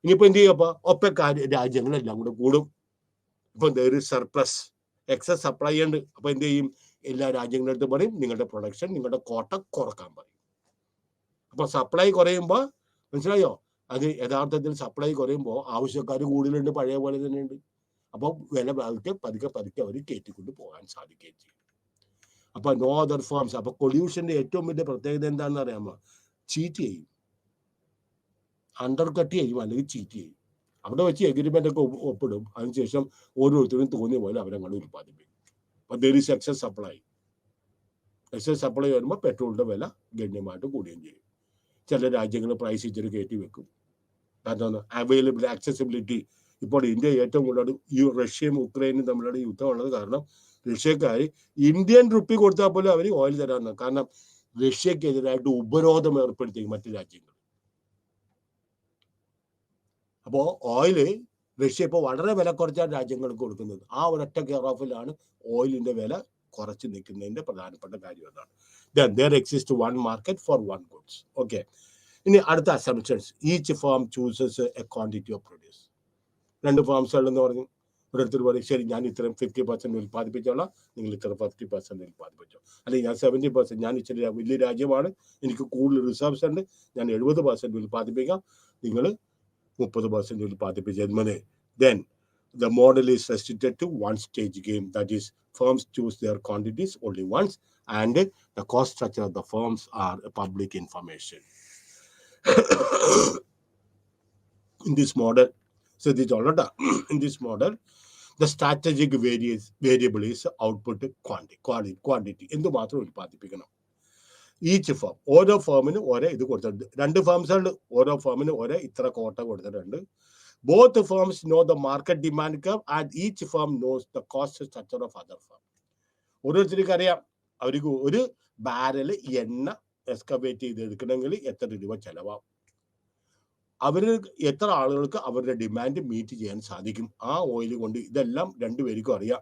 ഇനിയിപ്പോ എന്ത് ചെയ്യും? അപ്പൊ ഒപ്പക് രാജ്യങ്ങളെല്ലാം കൂടെ കൂടും. ഇപ്പൊ സർപ്ലസ്, എക്സസ് സപ്ലൈ ഉണ്ട്. അപ്പൊ എന്ത് ചെയ്യും? എല്ലാ രാജ്യങ്ങളുടെ അടുത്ത് പറയും നിങ്ങളുടെ പ്രൊഡക്ഷൻ, നിങ്ങളുടെ കോട്ട കുറക്കാൻ പറയും. അപ്പൊ സപ്ലൈ കുറയുമ്പോ, മനസ്സിലായോ? അത് യഥാർത്ഥത്തിൽ സപ്ലൈ കുറയുമ്പോൾ ആവശ്യക്കാർ കൂടുതലുണ്ട്, പഴയ പോലെ തന്നെ ഉണ്ട്. അപ്പൊ വില പതുക്കെ അവർ കയറ്റിക്കൊണ്ട് പോകാൻ സാധിക്കുകയും ചെയ്യും. അപ്പൊ നോ അതർ ഫേംസ്. അപ്പൊ കൊല്യൂഷന്റെ ഏറ്റവും വലിയ പ്രത്യേകത എന്താണെന്ന് അറിയാമോ? ചീറ്റ് ചെയ്യും, അണ്ടർ കട്ട് ചെയ്യും, അല്ലെങ്കിൽ ചീറ്റ് ചെയ്യും. അവിടെ വെച്ച് എഗ്രിമെന്റ് ഒക്കെ ഒപ്പിടും. അതിനുശേഷം ഓരോരുത്തരും തോന്നിയ പോലെ അവരങ്ങോട്ട് ഉൽപ്പാദിപ്പിക്കും. അപ്പൊ there is excess supply. Excess supply വരുമ്പോൾ പെട്രോളിന്റെ വില ഗണ്യമായിട്ട് കൂടുകയും ചെയ്യും. ചില രാജ്യങ്ങൾ പ്രൈസ് ഇച്ചിരി കയറ്റി വെക്കും. കാരണം അവൈലബിൾ ആക്സസിബിലിറ്റി. ഇപ്പോൾ ഇന്ത്യ ഏറ്റവും കൂടുതൽ റഷ്യയും ഉക്രൈനും തമ്മിലുള്ള യുദ്ധമുള്ളത് കാരണം റഷ്യക്കാർ ഇന്ത്യൻ റുപ്പി കൊടുത്താൽ പോലും അവർ ഓയിൽ തരാമെന്ന്. കാരണം റഷ്യക്കെതിരായിട്ട് ഉപരോധം ഏർപ്പെടുത്തി മറ്റു രാജ്യങ്ങൾ. അപ്പോ ഓയില് റഷ്യ ഇപ്പോൾ വളരെ വില കുറച്ചാണ് രാജ്യങ്ങൾക്ക് കൊടുക്കുന്നത്. ആ ഒരൊറ്റ കെയർ ഓഫിലാണ് ഓയിലിന്റെ വില കുറച്ച് നിൽക്കുന്നതിന്റെ പ്രധാനപ്പെട്ട കാര്യം അതാണ്. Then there exists one market for one goods. Okay. ഇനി അടുത്ത assumptions. Each firm chooses A quantity of produce. 2 firms ഉണ്ടെന്ന് പറഞ്ഞു. ഓരോരുത്തർ പറയും ശരി ഞാൻ ഇത്രയും 50% ഉൽപ്പാദിപ്പിച്ചോളാം, നിങ്ങൾ ഇത്ര 50% ഉൽപ്പാദിപ്പിച്ചോ. അല്ലെങ്കിൽ ഞാൻ 70%, ഞാൻ ഇച്ചിരി വലിയ രാജ്യമാണ്, എനിക്ക് കൂടുതൽ റിസർവ്സ് ഉണ്ട്, ഞാൻ 70% ഉൽപ്പാദിപ്പിക്കാം, നിങ്ങൾ 30% ഉൽപ്പാദിപ്പിച്ചാൽ മതി. Then the model is restricted to one stage game. That is, firms choose their quantities only once, and the cost structure of the firms are public information. In this model, so this all in this model, the strategic variable is output quantity. എന്ത് മാത്രം ഉൽപ്പാദിപ്പിക്കണം. Each firm, ഓരോ ഫേമിന് ഓരോ ഇത് കൊടുത്തിട്ടുണ്ട്. 2 ഫേംസുണ്ട്, ഓരോ ഫേമിന് ഓരോ ഇത്ര കോട്ട കൊടുത്തിട്ടുണ്ട്. Both firms know the market demand curve and each firm knows the cost structure of other firm. ഓരോരുത്തർക്ക് അറിയാം അവർക്ക് ഒരു ബാരൽ എണ്ണ എക്സ്കവേറ്റ് ചെയ്തെടുക്കണമെങ്കിൽ എത്ര രൂപ ചെലവാകും, അവര് എത്ര ആളുകൾക്ക് അവരുടെ ഡിമാൻഡ് മീറ്റ് ചെയ്യാൻ സാധിക്കും ആ ഓയിൽ കൊണ്ട്. ഇതെല്ലാം 2 പേർക്കും അറിയാം.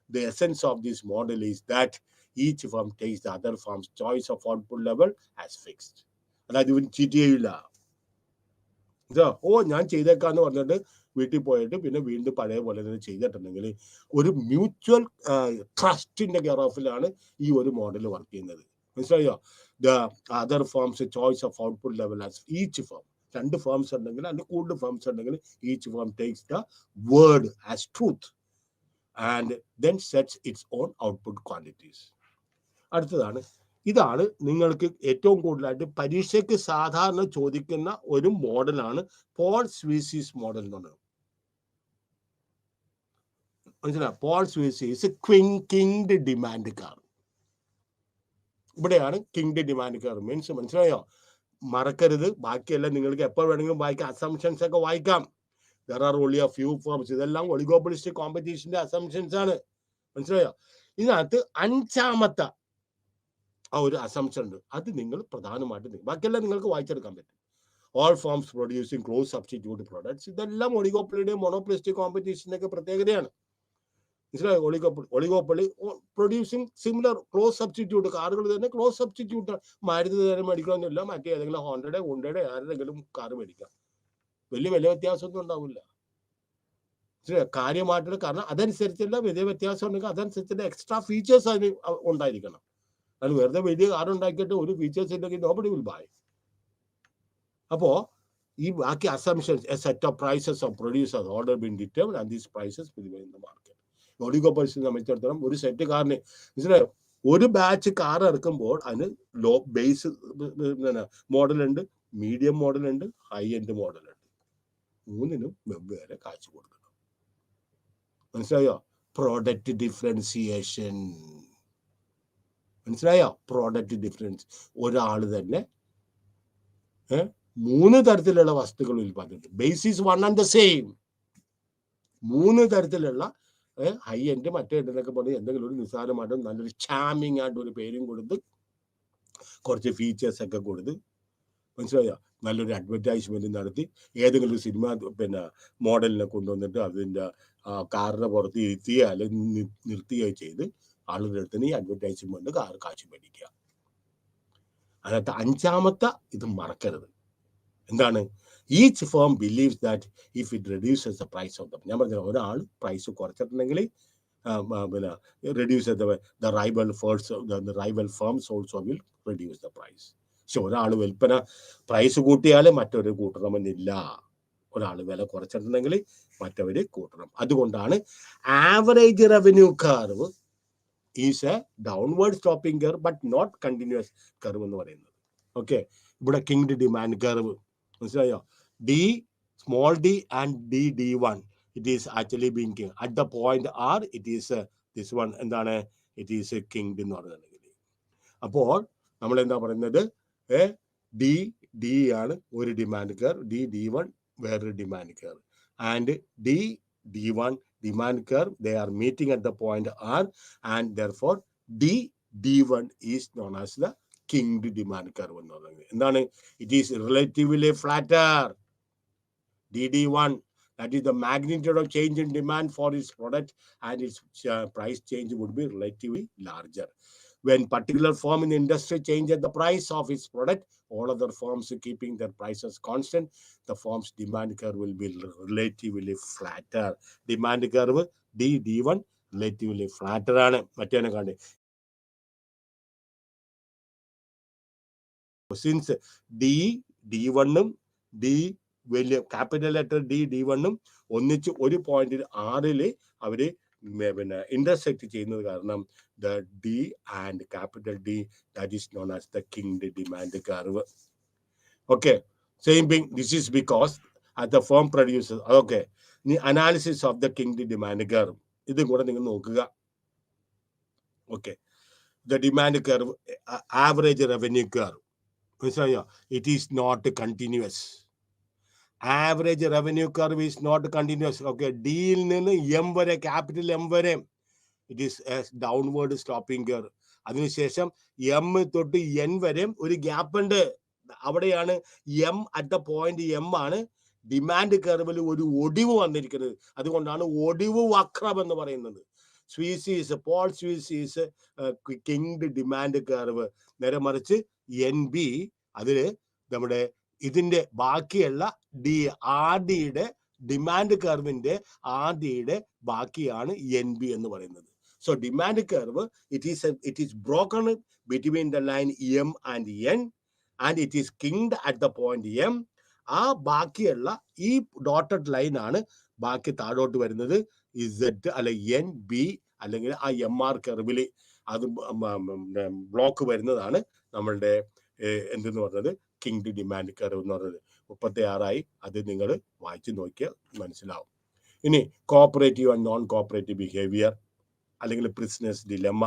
The essence of this model is that each firm takes the other firm's choice of output level as fixed. അതായത് ഇവർ ചീറ്റ് ചെയ്യില്ല. ഞാൻ ചെയ്തേക്കാന്ന് പറഞ്ഞിട്ട് വീട്ടിൽ പോയിട്ട് പിന്നെ വീണ്ടും പഴയ പോലെ തന്നെ ചെയ്തിട്ടുണ്ടെങ്കിൽ ഒരു മ്യൂച്വൽ ട്രസ്റ്റിന്റെ കെയർ ഓഫിലാണ് ഈ ഒരു മോഡൽ വർക്ക് ചെയ്യുന്നത്. മനസ്സിലായോ? The other firms choice of output level as each firm. 2 firms ഉണ്ടെങ്കിൽ അതിൽ കൂടുതൽ ഫേംസ് ഉണ്ടെങ്കിൽ each firm takes the word as truth and then sets it's on output quantities. അടുത്തതാണ്, ഇതാണ് നിങ്ങൾക്ക് ഏറ്റവും കൂടുതലായിട്ട് പരീക്ഷയ്ക്ക് സാധാരണ ചോദിക്കുന്ന ഒരു മോഡലാണ് പോൾ സ്വീസീസ് മോഡൽ എന്ന് പറയുന്നത്. മനസ്സിലായോ? Paul Sweezy's kinked demand curve. ഇവിടെയാണ് കിങ്ഡ് ഡിമാൻഡ് കാർ മീൻസ്. മനസ്സിലായോ? മറക്കരുത്. ബാക്കിയെല്ലാം നിങ്ങൾക്ക് എപ്പോൾ വേണമെങ്കിലും വായിക്കാം. അസംഷൻസ് ഒക്കെ വായിക്കാം. There are only a few firms. ഇതെല്ലാം ഒളിഗോപോളിസ്റ്റിക് കോമ്പറ്റീഷന്റെ അസംഷൻസ് ആണ്. മനസ്സിലായോ? ഇതിനകത്ത് 5ാമത്തെ ആ ഒരു അസംഷൻ ഉണ്ട്. അത് നിങ്ങൾ പ്രധാനമായിട്ട് ബാക്കിയെല്ലാം നിങ്ങൾക്ക് വായിച്ചെടുക്കാൻ പറ്റും. All firms producing close substitute products. ഇതെല്ലാം ഒളിഗോപ്പൊളിയുടെയും മോണോപോളിസ്റ്റിക് കോമ്പറ്റീഷന്റെ ഒക്കെ പ്രത്യേകതയാണ്. മനസ്സിലായോ? Oligopoly producing similar close substitute. കാറുകൾ തന്നെ ക്ലോസ് സബ്സ്റ്റിറ്റ്യൂട്ട്. മാരുതി തന്നെ മേടിക്കണമെന്നില്ല, മറ്റേ ഏതെങ്കിലും ഹോണ്ടയുടെ ആരുടെങ്കിലും കാർ മേടിക്കാം. വലിയ വ്യത്യാസമൊന്നും ഉണ്ടാവില്ല. കാര്യമായിട്ടുള്ള, കാരണം അതനുസരിച്ചുള്ള വലിയ വ്യത്യാസം ഉണ്ടെങ്കിൽ അതനുസരിച്ചുള്ള എക്സ്ട്രാ ഫീച്ചേഴ്സ് അതിന് ഉണ്ടായിരിക്കണം. അത് വെറുതെ വലിയ കാർ ഉണ്ടാക്കിയിട്ട് ഒരു ഫീച്ചേഴ്സ് ഉണ്ടെങ്കിൽ നോബഡി വിൽ ബൈ. അപ്പോ ഈ ബാക്കി assumptions, a set of prices of producers order been determined and these prices will be in the market. ഒളിഗോപോളിയെ സംബന്ധിച്ചിടത്തോളം ഒരു സെറ്റ് കാറിന് മനസ്സിലായോ, ഒരു ബാച്ച് കാർ ഇറക്കുമ്പോൾ അതിന് ലോ ബേസ് മോഡൽ ഉണ്ട്, മീഡിയം മോഡൽ ഉണ്ട്, ഹൈ എൻഡ് മോഡൽ ഉണ്ട്. 3നും വെവ്വേറെ കാശ് കൊടുക്കണം. മനസ്സിലായോ? Product differentiation. മനസ്സിലായോ? Product difference. ഒരാൾ തന്നെ 3 തരത്തിലുള്ള വസ്തുക്കൾ ഉൽപ്പാദിപ്പിക്കും. Basis one and the same. 3 തരത്തിലുള്ള ഹൈ എൻഡ് മറ്റേ എൻഡിനൊക്കെ പറഞ്ഞ് എന്തെങ്കിലും ഒരു നിസ്സാരമായിട്ട് നല്ലൊരു ചാമിങ് ആയിട്ട് ഒരു പേരും കൊടുത്ത് കുറച്ച് ഫീച്ചേഴ്സ് ഒക്കെ കൊടുത്ത്, മനസ്സിലായോ, നല്ലൊരു അഡ്വർടൈസ്മെന്റ് നടത്തി ഏതെങ്കിലും ഒരു സിനിമ മോഡലിനെ കൊണ്ടുവന്നിട്ട് അതിൻ്റെ കാറിനെ പുറത്ത് ഇരുത്തിയോ അല്ലെങ്കിൽ നിർത്തുകയോ ചെയ്ത് ആളുകളുടെ അടുത്ത് ഈ അഡ്വർടൈസ്മെന്റ് കാശ് മേടിക്കുക. അതിനകത്ത് 5ാമത്തെ ഇത് മറക്കരുത്. എന്താണ്? Each firm believes that if it reduces the price of the, ഞാൻ പറഞ്ഞ ഒരാൾ പ്രൈസ് കുറച്ചിട്ടുണ്ടെങ്കിൽ reduce the rival firms also will reduce the price. പക്ഷെ ഒരാൾ വിൽപ്പന പ്രൈസ് കൂട്ടിയാൽ മറ്റൊരു കൂട്ടണമെന്നില്ല. ഒരാൾ വില കുറച്ചിട്ടുണ്ടെങ്കിൽ മറ്റവര് കൂട്ടണം. അതുകൊണ്ടാണ് average revenue curve is a downward stopping curve but not continuous curve എന്ന് പറയുന്നത്. ഓക്കെ, ഇവിടെ കിങ്ഡ് ഡിമാൻഡ് കർവ്. മനസ്സിലായോ? small d and d1 it is actually being king at the point r. It is this one എന്താണ്? It is a king എന്ന് പറയുന്നത്. അപ്പോൾ നമ്മൾ എന്താ പറയുന്നത്? d ആണ് ഒരു ഡിമാൻഡ് കർവ്, d1 വേറൊരു demand curve, and d1 demand curve they are meeting at the point r and therefore d1 is known as the kinged demand curve എന്ന് പറയുന്നത്. എന്താണ്? It is relatively flatter. DD1, that is the magnitude of change in demand for its product, and its price change would be relatively larger. When particular firm in the industry changes the price of its product, all other firms keeping their prices constant, the firm's demand curve will be relatively flatter. Demand curve D1 relatively flatter ആണ്. മറ്റേനെ കണ്ടേ, since D1ഉം വലിയ capital letter D1ഉം ഒന്നിച്ച് ഒരു point 6 അവര് intersect ചെയ്യുന്നത് കാരണം the D and capital D, that is known as the kinged demand curve. Okay, same thing. This is because as the firm produces. Okay, the analysis of the kinged demand curve ഇതും കൂടെ നിങ്ങൾ നോക്കുക. Okay, the demand curve, average revenue curve. It is not continuous. Average revenue curve is not continuous. Okay, D യിൽ നിന്ന് M വരെ, capital M വരെ, it is a downward sloping curve. അതിനുശേഷം M തൊട്ട് N വരെ ഒരു ഗ്യാപ്പ് ഉണ്ട്. അവിടെയാണ് M at the point M ആണ് ഡിമാൻഡ് കർവിൽ ഒരു ഒടിവ് വന്നിരിക്കുന്നത്. അതുകൊണ്ടാണ് ഒടിവ് വക്രം എന്ന് പറയുന്നത്. Paul Sweezy's kinked demand curve. നേരെ മറിച്ച് NB അതില് നമ്മുടെ ഇതിന്റെ ബാക്കിയുള്ള ആർ ഡിയുടെ ഡിമാൻഡ് കർവിന്റെ ആർ ഡിയുടെ ബാക്കിയാണ് എൻ ബി എന്ന് പറയുന്നത്. So demand curve it is broken between the line M and N and it is kinked at the point M. ആ ബാക്കിയുള്ള ഈ ഡോട്ടഡ് ലൈൻ ആണ് ബാക്കി താഴോട്ട് വരുന്നത് ഇസെഡ് അല്ലെ എൻ ബി അല്ലെങ്കിൽ ആ എം ആർ കർവിൽ അത് ബ്ലോക്ക് വരുന്നതാണ് നമ്മളുടെ എന്തെന്ന് പറഞ്ഞത് കിങ്ഡ് ഡിമാൻഡ് കർവ് എന്ന് പറഞ്ഞത്. 36 അത് നിങ്ങൾ വായിച്ചു നോക്കിയാൽ മനസ്സിലാവും. ഇനി cooperative and non cooperative behaviour അല്ലെങ്കിൽ പ്രിസണേഴ്സ് ഡിലെമ്മ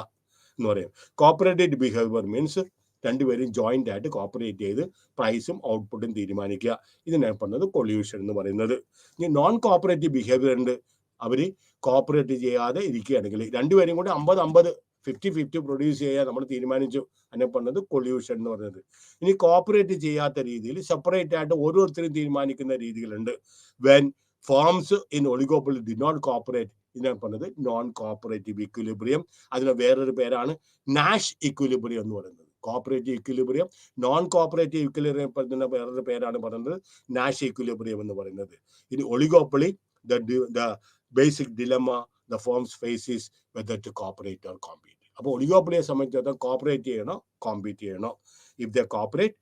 എന്ന് പറയും. കോപ്പറേറ്റീവ് ബിഹേവിയർ മീൻസ് രണ്ടുപേരും ജോയിന്റ് ആയിട്ട് കോപ്പറേറ്റ് ചെയ്ത് പ്രൈസും ഔട്ട്പുട്ടും തീരുമാനിക്കുക. ഇതിനെ പറഞ്ഞത് കൊള്യൂഷൻ എന്ന് പറയുന്നത്. ഇനി നോൺ കോപ്പറേറ്റീവ് ബിഹേവിയർ ഉണ്ട്. അവര് കോപ്പറേറ്റ് ചെയ്യാതെ ഇരിക്കുകയാണെങ്കിൽ രണ്ടുപേരും കൂടി 50-50 50-50 പ്രൊഡ്യൂസ് ചെയ്യാൻ നമ്മൾ തീരുമാനിച്ചു. അതിനെ പറഞ്ഞത് കൊള്യൂഷൻ എന്ന് പറയുന്നത്. ഇനി കോപ്പറേറ്റ് ചെയ്യാത്ത രീതിയിൽ സെപ്പറേറ്റ് ആയിട്ട് ഓരോരുത്തരും തീരുമാനിക്കുന്ന രീതികളുണ്ട്. When firms in oligopoly do not cooperate, ഇതിനെ പറഞ്ഞത് നോൺ കോപ്പറേറ്റീവ് ഇക്വിലിബ്രിയം. അതിന് വേറൊരു പേരാണ് നാഷ് ഇക്വിലിബ്രിയം എന്ന് പറയുന്നത്. Cooperative equilibrium, non cooperative equilibrium പറയുന്ന വേറൊരു പേരാണ് പറയുന്നത് നാഷ് ഇക്വിലിബ്രിയം എന്ന് പറയുന്നത്. ഇനി oligopoly the basic dilemma the firms faces whether to cooperate or compete. അപ്പോൾ ഒളിഗോപ്പൊളിയെ സംബന്ധിച്ചിടത്തോളം കോപ്പറേറ്റ് ചെയ്യണോ കോമ്പീറ്റ് ചെയ്യണോ? ഇഫ് ദ കോപ്പറേറ്റ്,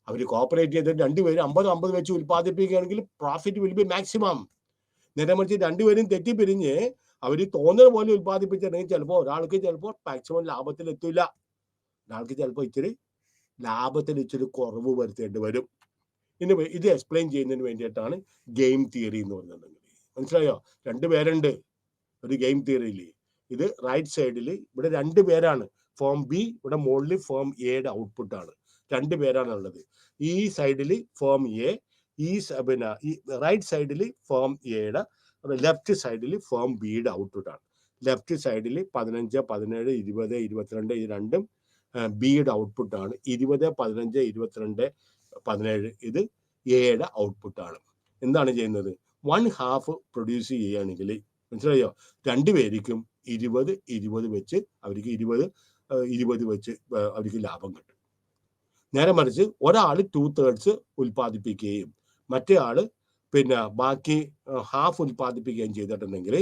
അവർ കോപ്പറേറ്റ് ചെയ്തിട്ട് രണ്ടുപേരും 50-50 വെച്ച് ഉൽപ്പാദിപ്പിക്കുകയാണെങ്കിൽ പ്രോഫിറ്റ് വിൽ ബി മാക്സിമം. നേരെ മറിച്ച് രണ്ടുപേരും തെറ്റിപ്പിരിഞ്ഞ് അവർ തോന്നുന്ന പോലെ ഉൽപ്പാദിപ്പിച്ചിട്ടുണ്ടെങ്കിൽ ചിലപ്പോൾ ഒരാൾക്ക് ചിലപ്പോൾ മാക്സിമം ലാഭത്തിൽ എത്തില്ല, ഒരാൾക്ക് ചിലപ്പോൾ ഇച്ചിരി ലാഭത്തിൽ ഇച്ചിരി കുറവ് വരുത്തേണ്ടി വരും. ഇനി ഇത് എക്സ്പ്ലെയിൻ ചെയ്യുന്നതിന് വേണ്ടിയിട്ടാണ് ഗെയിം തിയറി എന്ന് പറയുന്നത്. മനസ്സിലായോ? രണ്ടുപേരുണ്ട് ഒരു ഗെയിം തിയറിയിൽ. ഇത് റൈറ്റ് സൈഡിൽ ഇവിടെ 2 പേരാണ്. ഫോം ബി ഇവിടെ മുകളിൽ ഫോം എയുടെ ഔട്ട്പുട്ടാണ്. 2 പേരാണ് ഉള്ളത്. ഈ സൈഡിൽ ഫോം എ, ഈ പിന്നെ ഈ റൈറ്റ് സൈഡിൽ ഫോം എയുടെ, ലെഫ്റ്റ് സൈഡിൽ ഫോം ബിയുടെ ഔട്ട്പുട്ടാണ്. ലെഫ്റ്റ് സൈഡിൽ 15, 17, 20, 22 ഇത് രണ്ടും ബിയുടെ ഔട്ട്പുട്ടാണ്. 20, 15, 22, 17 ഇത് എയുടെ ഔട്ട്പുട്ടാണ്. എന്താണ് ചെയ്യുന്നത്? 1/2 പ്രൊഡ്യൂസ് ചെയ്യുകയാണെങ്കിൽ മനസ്സിലായോ, രണ്ടുപേർക്കും 20-20 വെച്ച് അവർക്ക് 20 വെച്ച് അവർക്ക് ലാഭം കിട്ടും. നേരെ മറിച്ച് ഒരാൾ 2/3 ഉൽപ്പാദിപ്പിക്കുകയും മറ്റേ ആള് പിന്നെ ബാക്കി ഹാഫ് ഉൽപ്പാദിപ്പിക്കുകയും ചെയ്തിട്ടുണ്ടെങ്കിൽ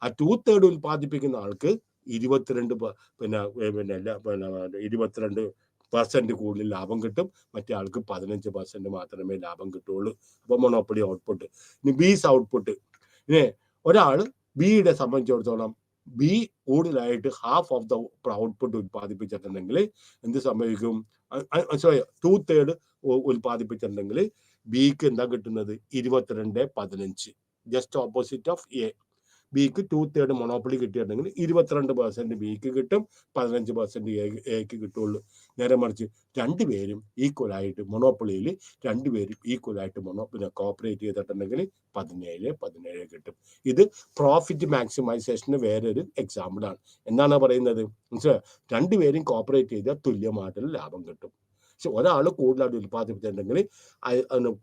ആ 2/3 ഉൽപ്പാദിപ്പിക്കുന്ന ആൾക്ക് 22% കൂടുതൽ ലാഭം കിട്ടും. മറ്റേ ആൾക്ക് 15% മാത്രമേ ലാഭം കിട്ടുള്ളൂ. അപ്പൊ മൊണോപ്പൊളി ഔട്ട്പുട്ട്. ഇനി ബീസ് ഔട്ട്പുട്ട്. ഇനി ഒരാൾ ബിയുടെ സംബന്ധിച്ചിടത്തോളം ബി കൂടുതലായിട്ട് ഹാഫ് ഓഫ് ദ ഔട്ട്പുട്ട് ഉൽപ്പാദിപ്പിച്ചിട്ടുണ്ടെങ്കിൽ എന്ത് സംഭവിക്കും? 2/3 ഉൽപ്പാദിപ്പിച്ചിട്ടുണ്ടെങ്കിൽ ബിക്ക് എന്താ കിട്ടുന്നത്? 22-15. Just opposite of A. ബിക്ക് 2/3 മൊണോപ്പൊളി കിട്ടിയിട്ടുണ്ടെങ്കിൽ 22% ബിക്ക് കിട്ടും, 15% എക്ക് കിട്ടുള്ളൂ. നേരെ മറിച്ച് രണ്ടുപേരും ഈക്വലായിട്ട് മൊണോപ്പൊളിയിൽ രണ്ടുപേരും ഈക്വലായിട്ട് കോപ്പറേറ്റ് ചെയ്തിട്ടുണ്ടെങ്കിൽ 17 കിട്ടും. ഇത് പ്രോഫിറ്റ് മാക്സിമൈസേഷന് വേറൊരു എക്സാമ്പിളാണ്. എന്താണ് പറയുന്നത്? മനസ്സിലായോ? രണ്ടുപേരും കോപ്പറേറ്റ് ചെയ്താൽ തുല്യമായിട്ടുള്ള ലാഭം കിട്ടും. പക്ഷെ ഒരാൾ കൂടുതലായിട്ട് ഉൽപ്പാദിപ്പിച്ചിട്ടുണ്ടെങ്കിൽ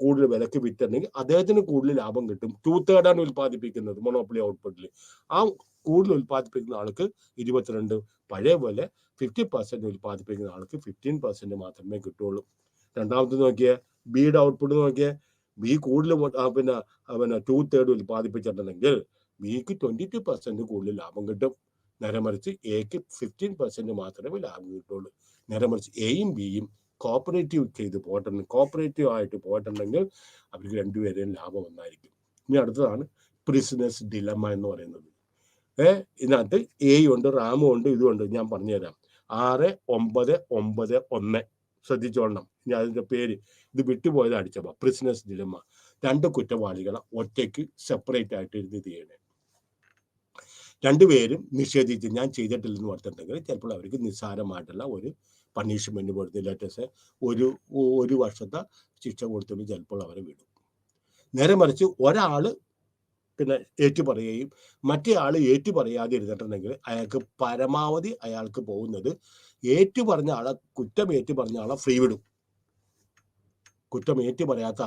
കൂടുതൽ വിലക്ക് വിറ്റിട്ടുണ്ടെങ്കിൽ അദ്ദേഹത്തിന് കൂടുതൽ ലാഭം കിട്ടും. 2/3 ഉൽപ്പാദിപ്പിക്കുന്നത് മൊണോപ്പൊളി ഔട്ട്പുട്ടിൽ. ആ കൂടുതൽ ഉൽപ്പാദിപ്പിക്കുന്ന ആൾക്ക് 22, പഴയ പോലെ 50% ഉൽപ്പാദിപ്പിക്കുന്ന ആൾക്ക് 15% മാത്രമേ കിട്ടുള്ളൂ. രണ്ടാമത്തെ നോക്കിയേ, ബിയുടെ ഔട്ട്പുട്ട് നോക്കിയേ. ബി കൂടുതൽ പിന്നെ 2/3 ഉൽപ്പാദിപ്പിച്ചിട്ടുണ്ടെങ്കിൽ ബിക്ക് 22% കൂടുതൽ ലാഭം കിട്ടും. നേരെ മറിച്ച് എക്ക് 15% മാത്രമേ ലാഭം കിട്ടുള്ളൂ. നേരെ മറിച്ച് എയും ബിയും കോപ്പറേറ്റീവ് ആയിട്ട് പോയിട്ടുണ്ടെങ്കിൽ അവർക്ക് രണ്ടുപേരെയും ലാഭം വന്നായിരിക്കും. ഇനി അടുത്തതാണ് പ്രിസണേഴ്സ് ഡിലമ്മ എന്ന് പറയുന്നത്. ഇതിനകത്ത് എയും ഉണ്ട്, റാമും ഉണ്ട്, ഇതുമുണ്ട്. ഞാൻ പറഞ്ഞുതരാം. 6, 9, 9, 1 ശ്രദ്ധിച്ചോളണം. ഇനി അതിന്റെ പേര് ഇത് വിട്ടുപോയത് അടിച്ചപ്പോ പ്രിസണേഴ്സ് ഡിലമ്മ. 2 കുറ്റവാളികളെ ഒറ്റയ്ക്ക് സെപ്പറേറ്റ് ആയിട്ട് ഇരുന്ന് ചെയ്യണേ. രണ്ടുപേരും നിഷേധിച്ച് ഞാൻ ചെയ്തിട്ടില്ലെന്ന് പറഞ്ഞിട്ടുണ്ടെങ്കിൽ ചിലപ്പോൾ അവർക്ക് നിസ്സാരമായിട്ടുള്ള ഒരു പണിഷ്മെന്റ് കൊടുത്ത് ലേറ്റസ്റ്റ് 1 വർഷത്തെ ശിക്ഷ കൊടുത്തിട്ട് ചിലപ്പോൾ അവരെ വിടും. നേരെ മറിച്ച് ഒരാള് പിന്നെ ഏറ്റുപറയുകയും മറ്റേ ആള് ഏറ്റുപറയാതെ ഇരുന്നിട്ടുണ്ടെങ്കിൽ അയാൾക്ക് പരമാവധി അയാൾക്ക് പോകുന്നത് കുറ്റം ഏറ്റുപറഞ്ഞ ആളെ ഫ്രീ വിടും. കുറ്റം ഏറ്റുപറയാത്ത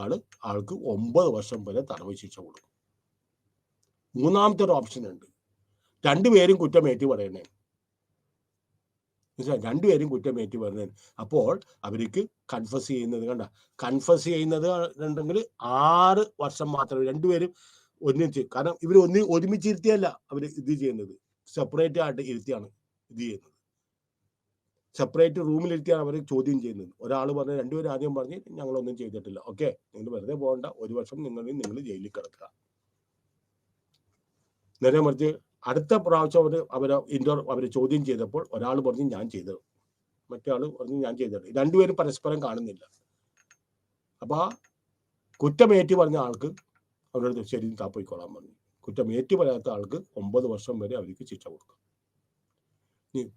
ആൾക്ക് 9 വർഷം വരെ തടവ് ശിക്ഷ കൊടുക്കും. മൂന്നാമത്തെ ഒരു ഓപ്ഷൻ ഉണ്ട്. രണ്ടുപേരും കുറ്റം ഏറ്റുപറയണേ. രണ്ടുപേരും കുറ്റമേറ്റി വരുന്നത്. അപ്പോൾ അവർക്ക് കൺഫസ് ചെയ്യുന്നത് കണ്ട, കൺഫസ് ചെയ്യുന്നത് ഉണ്ടെങ്കിൽ 6 വർഷം മാത്രമേ രണ്ടുപേരും ഒന്നിച്ച്, കാരണം ഇവർ ഒരുമിച്ചിരുത്തിയല്ല അവർ ഇത് ചെയ്യുന്നത്, സെപ്പറേറ്റ് ആയിട്ട് ഇരുത്തിയാണ് ഇത് ചെയ്യുന്നത്. സെപ്പറേറ്റ് റൂമിലിരുത്തിയാണ് അവർ ചോദ്യം ചെയ്യുന്നത്. ഒരാൾ പറഞ്ഞ്, രണ്ടുപേരും ആദ്യം പറഞ്ഞ് ഞങ്ങളൊന്നും ചെയ്തിട്ടില്ല, ഓക്കെ നിങ്ങൾ വെറുതെ പോകണ്ട, 1 വർഷം നിങ്ങൾ ജയിലിൽ കിടക്കുക. നേരെ മറിച്ച് അടുത്ത പ്രാവശ്യം അവർ ചോദ്യം ചെയ്തപ്പോൾ ഒരാൾ പറഞ്ഞു ഞാൻ ചെയ്തത്, മറ്റേ ആൾ പറഞ്ഞു ഞാൻ ചെയ്തത്. രണ്ടുപേരും പരസ്പരം കാണുന്നില്ല. അപ്പൊ ആ കുറ്റമേറ്റി പറഞ്ഞ ആൾക്ക് അവരോട് ശരി താപ്പോയിക്കോളാൻ പറഞ്ഞു. കുറ്റമേറ്റി പറയാത്ത ആൾക്ക് 9 വർഷം വരെ അവർക്ക് ശിക്ഷ കൊടുക്കും.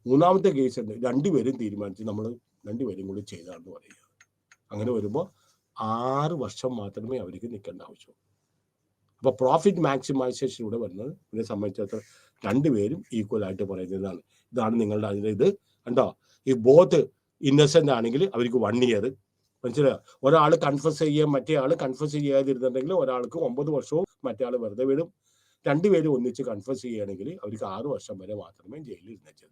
മൂന്നാമത്തെ കേസ് ഉണ്ട്, രണ്ടുപേരും തീരുമാനിച്ച് നമ്മൾ രണ്ടുപേരും കൂടി ചെയ്താന്ന് പറയുക. അങ്ങനെ വരുമ്പോൾ 6 വർഷം മാത്രമേ അവർക്ക് നിൽക്കേണ്ട ആവശ്യമുള്ളൂ. അപ്പോൾ പ്രോഫിറ്റ് മാക്സിമൈസേഷൻ ഇവിടെ വരുന്നത് ഇതിനെ സംബന്ധിച്ചിടത്തോളം രണ്ടുപേരും ഈക്വൽ ആയിട്ട് പറയുന്നതാണ്. ഇതാണ് നിങ്ങളുടെ അതിൻ്റെ ഇത് കണ്ടോ. ഈ ബോത്ത് ഇന്നസെന്റ് ആണെങ്കിൽ അവർക്ക് 1 ഇയർ, മനസ്സിലായോ? ഒരാൾ കൺഫസ് ചെയ്യുക, മറ്റേ ആൾ കൺഫസ് ചെയ്യാതിരുന്നുണ്ടെങ്കിൽ ഒരാൾക്ക് 9 വർഷവും മറ്റേ ആൾ വെറുതെ വിടും. രണ്ടുപേരും ഒന്നിച്ച് കൺഫസ് ചെയ്യുകയാണെങ്കിൽ അവർക്ക് 6 വർഷം വരെ മാത്രമേ ജയിലിൽ ഇരുന്നത്.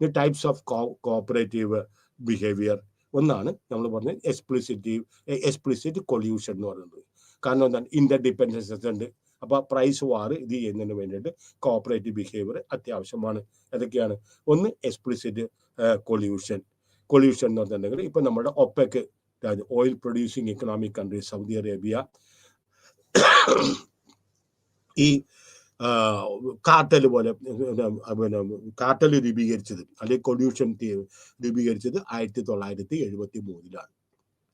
ഇനി ടൈപ്സ് ഓഫ് കോപ്പറേറ്റീവ് ബിഹേവിയർ ഒന്നാണ് നമ്മൾ പറഞ്ഞത് എക്സ്പ്ലിസിറ്റ് കൊല്യൂഷൻ എന്ന് പറയുന്നത്. കാരണം എന്താണ്, ഇന്റർ ഡിപ്പെൻഡൻസസ് ഉണ്ട്. അപ്പൊ പ്രൈസ് വാർ ഇത് ചെയ്യുന്നതിന് വേണ്ടിയിട്ട് കോപ്പറേറ്റീവ് ബിഹേവിയർ അത്യാവശ്യമാണ്. ഏതൊക്കെയാണ്? ഒന്ന് എക്സ്പ്ലിസിറ്റ് കൊല്യൂഷൻ എന്ന് പറഞ്ഞിട്ടുണ്ടെങ്കിൽ ഇപ്പൊ നമ്മുടെ OPEC oil producing economic country Saudi Arabia ഈ കാർട്ടൽ പോലെ കാർട്ടൽ രൂപീകരിച്ചത് അല്ലെങ്കിൽ കൊല്യൂഷൻ രൂപീകരിച്ചത് 1973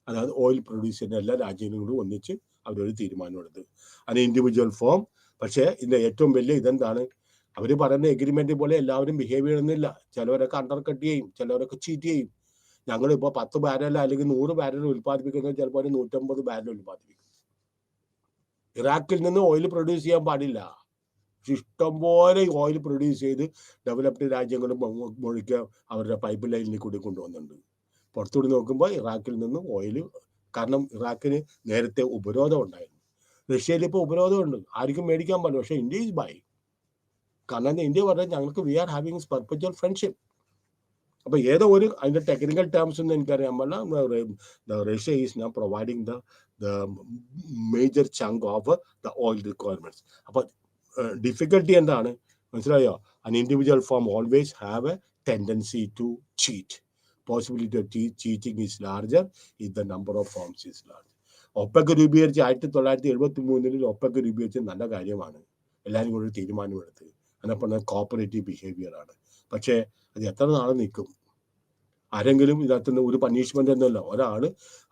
അതായത് ഓയിൽ പ്രൊഡ്യൂസ് ചെയ്യുന്ന എല്ലാ രാജ്യങ്ങളും ഒന്നിച്ച് അവരൊരു തീരുമാനമെടുത്ത്. അത് ഇൻഡിവിജ്വൽ ഫോം. പക്ഷേ ഇതിന്റെ ഏറ്റവും വലിയ ഇതെന്താണ്, അവർ പറയുന്ന എഗ്രിമെന്റ് പോലെ എല്ലാവരും ബിഹേവ് ചെയ്യണമെന്നില്ല. ചിലവരൊക്കെ അണ്ടർ കട്ട് ചെയ്യും, ചിലവരൊക്കെ ചീറ്റ് ചെയ്യും. ഞങ്ങളിപ്പോൾ 10 ബാരൽ അല്ലെങ്കിൽ 100 ബാരൽ ഉൽപ്പാദിപ്പിക്കുന്നത് ചിലപ്പോൾ 150 ബാരൽ ഉൽപ്പാദിപ്പിക്കും. ഇറാഖിൽ നിന്ന് ഓയിൽ പ്രൊഡ്യൂസ് ചെയ്യാൻ പാടില്ല. ഇഷ്ടംപോലെ ഓയിൽ പ്രൊഡ്യൂസ് ചെയ്ത് ഡെവലപ്ഡ് രാജ്യങ്ങളും മുഴുക്കെ അവരുടെ പൈപ്പ് ലൈനിൽ കൂടി കൊണ്ടുവന്നിട്ടുണ്ട്. പുറത്തുകൂടി നോക്കുമ്പോൾ ഇറാഖിൽ നിന്ന് ഓയിൽ, കാരണം ഇറാഖിന് നേരത്തെ ഉപരോധം ഉണ്ടായിരുന്നു. റഷ്യയിൽ ഇപ്പോൾ ഉപരോധമുണ്ട്, ആർക്കും മേടിക്കാൻ പാടില്ല. പക്ഷേ ഇന്ത്യ ഈസ് ബൈ. കാരണം ഇന്ത്യ പറഞ്ഞാൽ ഞങ്ങൾക്ക് we are having perpetual friendship. അപ്പൊ ഏതോ ഒരു അതിന്റെ ടെക്നിക്കൽ ടേംസ് ഒന്നും എനിക്കറിയാൻ പാടില്ല. Russia is now providing the major chunk of the oil requirements. അപ്പൊ ഡിഫിക്കൽട്ടി എന്താണ് മനസ്സിലായോ? An individual firm always have a tendency to cheat. Possibility of cheating is larger if the number of firms is larger. OPEC രൂപീകരിച്ച് 1973 OPEC രൂപീകരിച്ച് നല്ല കാര്യമാണ്, എല്ലാവരും കൂടി തീരുമാനമെടുത്ത്. അതിനപ്പോൾ കോപ്പറേറ്റീവ് ബിഹേവിയർ ആണ്. പക്ഷേ അത് എത്ര നാൾ നിൽക്കും? ആരെങ്കിലും ഇതിനകത്തുനിന്ന് ഒരു പണിഷ്മെന്റ് ഒന്നുമല്ല. ഒരാൾ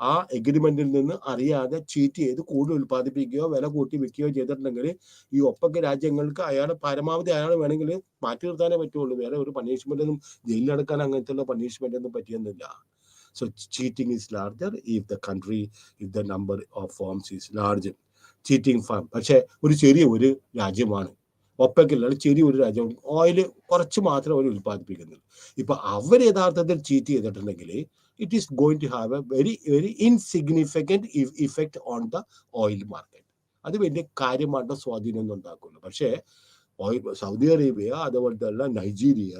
ആ എഗ്രിമെന്റിൽ നിന്ന് അറിയാതെ ചീറ്റ് ചെയ്ത് കൂടുതൽ ഉൽപ്പാദിപ്പിക്കുകയോ വില കൂട്ടി വിൽക്കുകയോ ചെയ്തിട്ടുണ്ടെങ്കിൽ ഈ ഒപ്പക്ക് രാജ്യങ്ങൾക്ക് പരമാവധി അയാൾ വേണമെങ്കിൽ മാറ്റി നിർത്താനേ പറ്റുള്ളൂ. വേറെ ഒരു പണിഷ്മെന്റ് ഒന്നും ജയിലിലടക്കാൻ അങ്ങനത്തെ പണിഷ്മെന്റ് ഒന്നും പറ്റിയൊന്നുമില്ല. So cheating is larger if the number of firms is larger. Cheating firm പക്ഷെ ഒരു ചെറിയ രാജ്യമാണ് ഒപ്പക്കില്ല, ചെറിയൊരു രാജ്യം. ഓയിൽ കുറച്ച് മാത്രമേ അവർ ഉൽപ്പാദിപ്പിക്കുന്നുള്ളൂ. ഇപ്പൊ അവർ യഥാർത്ഥത്തിൽ ചീറ്റ് ചെയ്തിട്ടുണ്ടെങ്കിൽ it is going to have a very insignificant effect on the oil market. അത് വലിയ കാര്യമായിട്ട് സ്വാധീനമൊന്നും ഉണ്ടാക്കില്ല. പക്ഷേ സൗദി അറേബ്യ, അതുപോലത്തെ ഉള്ള നൈജീരിയ,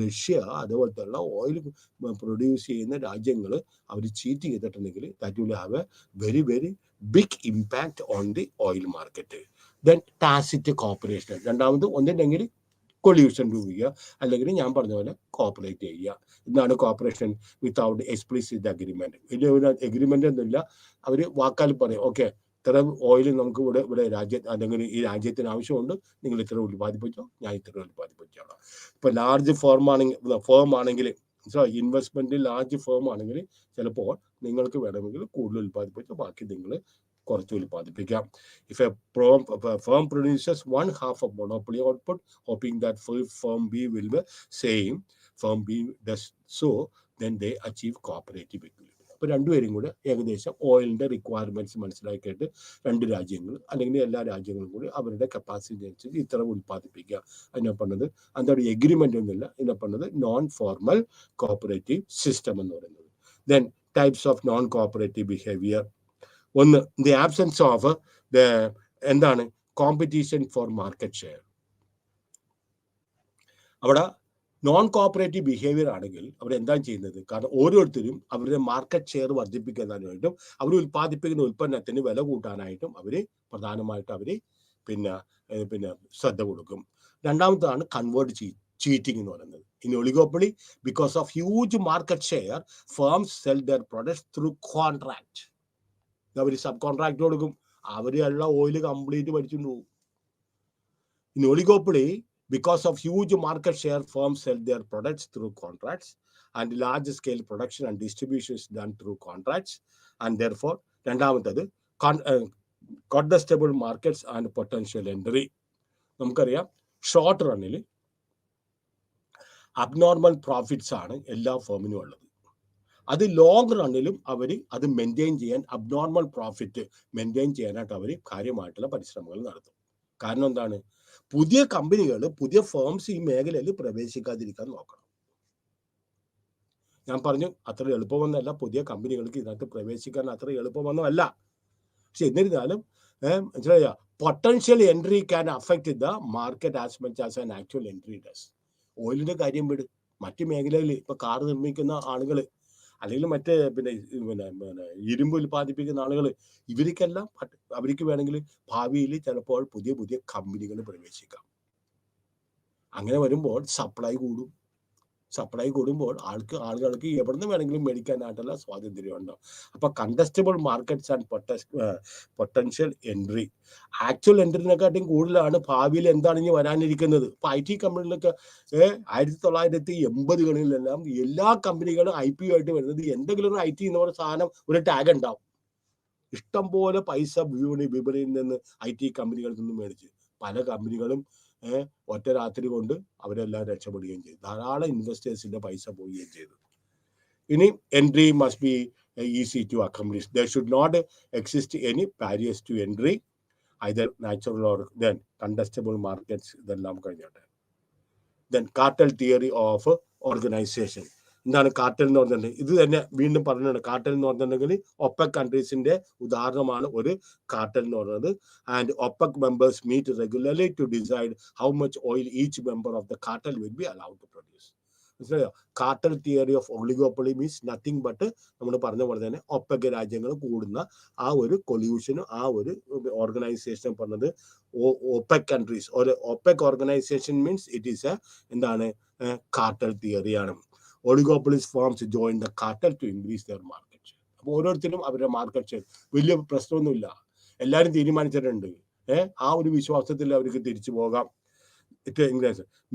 റഷ്യ, അതുപോലത്തെ ഉള്ള ഓയിൽ പ്രൊഡ്യൂസ് ചെയ്യുന്ന രാജ്യങ്ങൾ അവർ ചീറ്റ് ചെയ്തിട്ടുണ്ടെങ്കിൽ that will have a very very big impact on the oil market. Then tacit cooperation. രണ്ടാമത് ഒന്നില്ലെങ്കിൽ കൊല്യൂഷൻ രൂപീകരിക്കുക, അല്ലെങ്കിൽ ഞാൻ പറഞ്ഞ പോലെ കോപ്പറേറ്റ് ചെയ്യുക. ഇതാണ് കോപ്പറേഷൻ വിത്തൗട്ട് എക്സ്പ്ലിസിറ്റ് അഗ്രിമെന്റ്. വലിയ ഒരു എഗ്രിമെന്റ് ഒന്നുമില്ല. അവർ വാക്കാൽ പറയും, ഓക്കെ ഇത്ര ഓയിൽ നമുക്ക് ഇവിടെ അല്ലെങ്കിൽ ഈ രാജ്യത്തിന് ആവശ്യമുണ്ട്, നിങ്ങൾ ഇത്ര ഉൽപ്പാദിപ്പിച്ചോ, ഞാൻ ഇത്ര ഉൽപ്പാദിപ്പിച്ചോളാം. ഇപ്പൊ ലാർജ് ഫേം ആണെങ്കിൽ ഇൻവെസ്റ്റ്മെന്റ് ലാർജ് ഫേം ആണെങ്കിൽ ചിലപ്പോൾ നിങ്ങൾക്ക് വേണമെങ്കിൽ കൂടുതൽ ഉൽപ്പാദിപ്പിച്ചോ, ബാക്കി നിങ്ങൾ കുറച്ച് ഉൽപ്പാദിപ്പിക്കാം. If a firm produces 1/2 of monopoly output, hoping that firm B will be same, firm B does so, then they achieve cooperative equilibrium. അപ്പൊ രണ്ടുപേരും കൂടെ ഏകദേശം ഓയിലിന്റെ റിക്വയർമെന്റ്സ് മനസ്സിലാക്കിയിട്ട് രണ്ട് രാജ്യങ്ങൾ അല്ലെങ്കിൽ എല്ലാ രാജ്യങ്ങളും കൂടി അവരുടെ കപ്പാസിറ്റി അനുസരിച്ച് ഇത്ര ഉൽപ്പാദിപ്പിക്കുക. അതിനെ പറഞ്ഞത് എന്താണ് എഗ്രിമെന്റ് ഒന്നുമില്ല. ഇതിനെ പറഞ്ഞത് നോൺ ഫോർമൽ കോപ്പറേറ്റീവ് സിസ്റ്റം എന്ന് പറയുന്നത്. Then types of non cooperative behaviour. ഒന്ന്, the absence of competition for market share. അവിടെ നോൺ കോപ്പറേറ്റീവ് ബിഹേവിയർ ആണെങ്കിൽ അവരെന്താണ് ചെയ്യുന്നത്? കാരണം ഓരോരുത്തരും അവരുടെ മാർക്കറ്റ് ഷെയർ വർദ്ധിപ്പിക്കുന്നതിനായിട്ടും അവർ ഉൽപ്പാദിപ്പിക്കുന്ന ഉൽപ്പന്നത്തിന് വില കൂട്ടാനായിട്ടും അവർ പ്രധാനമായിട്ടും അവർ പിന്നെ ശ്രദ്ധ കൊടുക്കും. രണ്ടാമതാണ് കൺവേർട്ട് ചീറ്റിംഗ് എന്ന് പറയുന്നത്. In oligopoly, because of huge market share, firms sell their products through contract. അവർ സബ് കോൺട്രാക്ട് കൊടുക്കും, അവരുള്ള ഓയിൽ കംപ്ലീറ്റ് പഠിച്ചുകൊണ്ട് പോകും. In oligopoly, because of huge market share, firms sell their products through contracts, and large scale production and distribution is done through contracts, and therefore രണ്ടാമത്തത് contestable markets and potential entry. നമുക്കറിയാം short റണ്ണിൽ abnormal profits ആണ് എല്ലാ ഫേമിനും ഉള്ളത്. അത് long റണ്ണിലും അവർ അത് maintain ചെയ്യാൻ, abnormal profit maintain ചെയ്യാനായിട്ട് അവർ കാര്യമായിട്ടുള്ള പരിശ്രമങ്ങൾ നടത്തും. കാരണം എന്താണ്? പുതിയ കമ്പനികൾ, പുതിയ ഫേംസ് ഈ മേഖലയിൽ പ്രവേശിക്കാതിരിക്കാൻ നോക്കണം. ഞാൻ പറഞ്ഞു അത്ര എളുപ്പമൊന്നല്ല, പുതിയ കമ്പനികൾക്ക് ഇതിനകത്ത് പ്രവേശിക്കാൻ അത്ര എളുപ്പമൊന്നുമല്ല. പക്ഷെ എന്നിരുന്നാലും മനസ്സിലായ, potential entry can affect the market as much as an actual entry does. ഓയിലിന്റെ കാര്യം വിട്, മറ്റു മേഖലയിൽ ഇപ്പൊ കാർ നിർമ്മിക്കുന്ന ആളുകൾ, അല്ലെങ്കിൽ മറ്റേ ഇരുമ്പ് ഉൽപ്പാദിപ്പിക്കുന്ന ആളുകൾ, ഇവർക്കെല്ലാം അവർക്ക് വേണമെങ്കിൽ ഭാവിയിൽ ചിലപ്പോൾ പുതിയ പുതിയ കമ്പനികൾ പ്രവേശിക്കാം. അങ്ങനെ വരുമ്പോൾ സപ്ലൈ കൂടും. സപ്ലൈ കൂടുമ്പോൾ ആളുകൾക്ക് എവിടെ നിന്ന് വേണമെങ്കിലും മേടിക്കാനായിട്ടുള്ള സ്വാതന്ത്ര്യം ഉണ്ടാവും. അപ്പൊ contestable markets and potential entry, actual എൻട്രിനെക്കാട്ടും കൂടുതലാണ് ഭാവിയിൽ എന്താണ് ഇനി വരാനിരിക്കുന്നത്. ഇപ്പൊ IT കമ്പനികളൊക്കെ 1980-കളിലെല്ലാം എല്ലാ കമ്പനികളും IPO ആയിട്ട് വരുന്നത് എന്തെങ്കിലും ഒരു IT എന്ന് പറയുന്ന സാധനം, ഒരു ടാഗ് ഉണ്ടാവും. ഇഷ്ടം പോലെ പൈസ വിപണിയിൽ നിന്ന് IT കമ്പനികളിൽ നിന്ന് മേടിച്ച് പല കമ്പനികളും ഒറ്റ രാത്രി കൊണ്ട് അവരെല്ലാം രക്ഷപ്പെടുകയും ചെയ്തു. ധാരാളം ഇൻവെസ്റ്റേഴ്സിന്റെ പൈസ പോവുകയും ചെയ്തു. ഇനി entry must be easy to accomplish. There should not exist any barriers to entry, either natural or then contestable markets. ഇതെല്ലാം കഴിഞ്ഞോട്ടെ. Then cartel theory of organisation. എന്താണ് കാർട്ടൽ എന്ന് പറഞ്ഞിട്ടുണ്ടെങ്കിൽ? ഇത് തന്നെ വീണ്ടും പറഞ്ഞിട്ടുണ്ട്. കാർട്ടൽ എന്ന് പറഞ്ഞിട്ടുണ്ടെങ്കിൽ ഒപെക് കൺട്രീസിന്റെ ഉദാഹരണമാണ് ഒരു കാർട്ടൽ എന്ന് പറയുന്നത്. And OPEC members meet regularly to decide how much oil each member of the cartel will be allowed to produce. മനസ്സിലായോ? Cartel theory of oligopoly means nothing but നമ്മൾ പറഞ്ഞ പോലെ തന്നെ ഒപെക് രാജ്യങ്ങൾ കൂടുന്ന ആ ഒരു കൊല്യൂഷനും ആ ഒരു ഓർഗനൈസേഷൻ പറഞ്ഞത് ഒപെക് കൺട്രീസ്. ഒരു OPEC organisation means it is എന്താണ്? കാർട്ടൽ തിയറിയാണ്. Oligopolist firms join the cartel to increase their market share. അപ്പോൾ ഓരോരുത്തരും അവരുടെ മാർക്കറ്റ് ഷെയർ, വലിയ പ്രശ്നമൊന്നുമില്ല, എല്ലാവരും തീരുമാനിച്ചിട്ടുണ്ട്. ആ ഒരു വിശ്വാസത്തിൽ അവർക്ക് തിരിച്ചു പോകാം.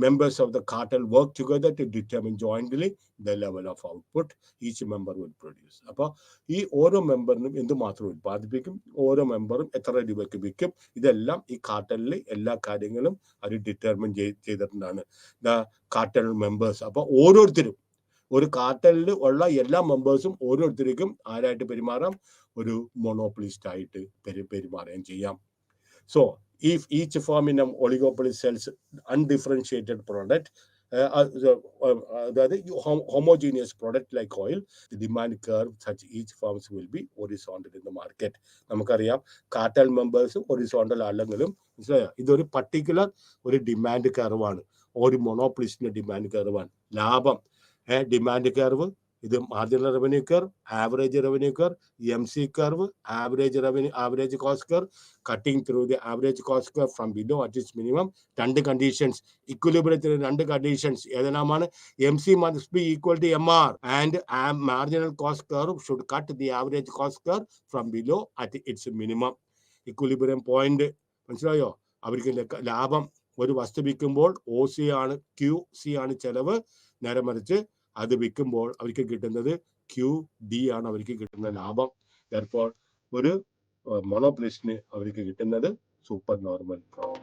Members of the cartel work together to determine jointly the level of output each member will produce. അപ്പോൾ ഈ ഓരോ മെമ്പറിനും എന്തുമാത്രം ഉത്പാദിപ്പിക്കും, ഓരോ മെമ്പറും എത്ര രൂപയ്ക്ക് വിൽക്കും, ഇതെല്ലാം ഈ കാർട്ടലിൽ എല്ലാ കാര്യങ്ങളും അവർ ഡിറ്റർമിൻ ചെയ്തിട്ടുണ്ടാണ്. The cartel members. അപ്പോൾ ഓരോരുത്തരും, ഒരു കാർട്ടലിൽ ഉള്ള എല്ലാ മെമ്പേഴ്സും ഓരോരുത്തർക്കും ആരായിട്ട് പെരുമാറാം? ഒരു മൊണോപ്പൊളിസ്റ്റ് ആയിട്ട് പെരുമാറുകയും ചെയ്യാം. So if each firm in an oligopoly sells undifferentiated product, homogeneous product like oil, the demand curve such each firms will be horizontal in the market. നമുക്കറിയാം കാർട്ടൽ മെമ്പേഴ്സും ഹൊറിസോണ്ടൽ അല്ലെങ്കിലും ഇതൊരു പർട്ടിക്കുലർ ഒരു ഡിമാൻഡ് കർവാണ്. ഒരു മൊണോപ്പൊളിസ്റ്റിന്റെ demand കർവാണ്. ലാഭം demand curve, ഇത് marginal revenue curve, average revenue curve, MC curve, average cost curve, cutting through the average cost curve from below at its minimum. രണ്ട് conditions, ഇക്വിലിബ്രിയത്തിന് രണ്ട് conditions ഏതെല്ലാമാണ്? MC must be equal to MR and marginal cost curve should cut the average cost curve from below at its minimum. Equilibrium point മനസ്സിലായോ? അവർക്ക് ലാഭം, ഒരു വസ്തു വിൽക്കുമ്പോൾ OC ആണ്, QC ആണ് ചെലവ്. നേരെ മറിച്ച് അത് വിൽക്കുമ്പോൾ അവർക്ക് കിട്ടുന്നത് QD ആണ് അവർക്ക് കിട്ടുന്ന ലാഭം. therefore ഒരു മോണോപ്പൊളിസ്റ്റിന് അവർക്ക് കിട്ടുന്നത് സൂപ്പർ നോർമൽ പ്രോഫിറ്റ്.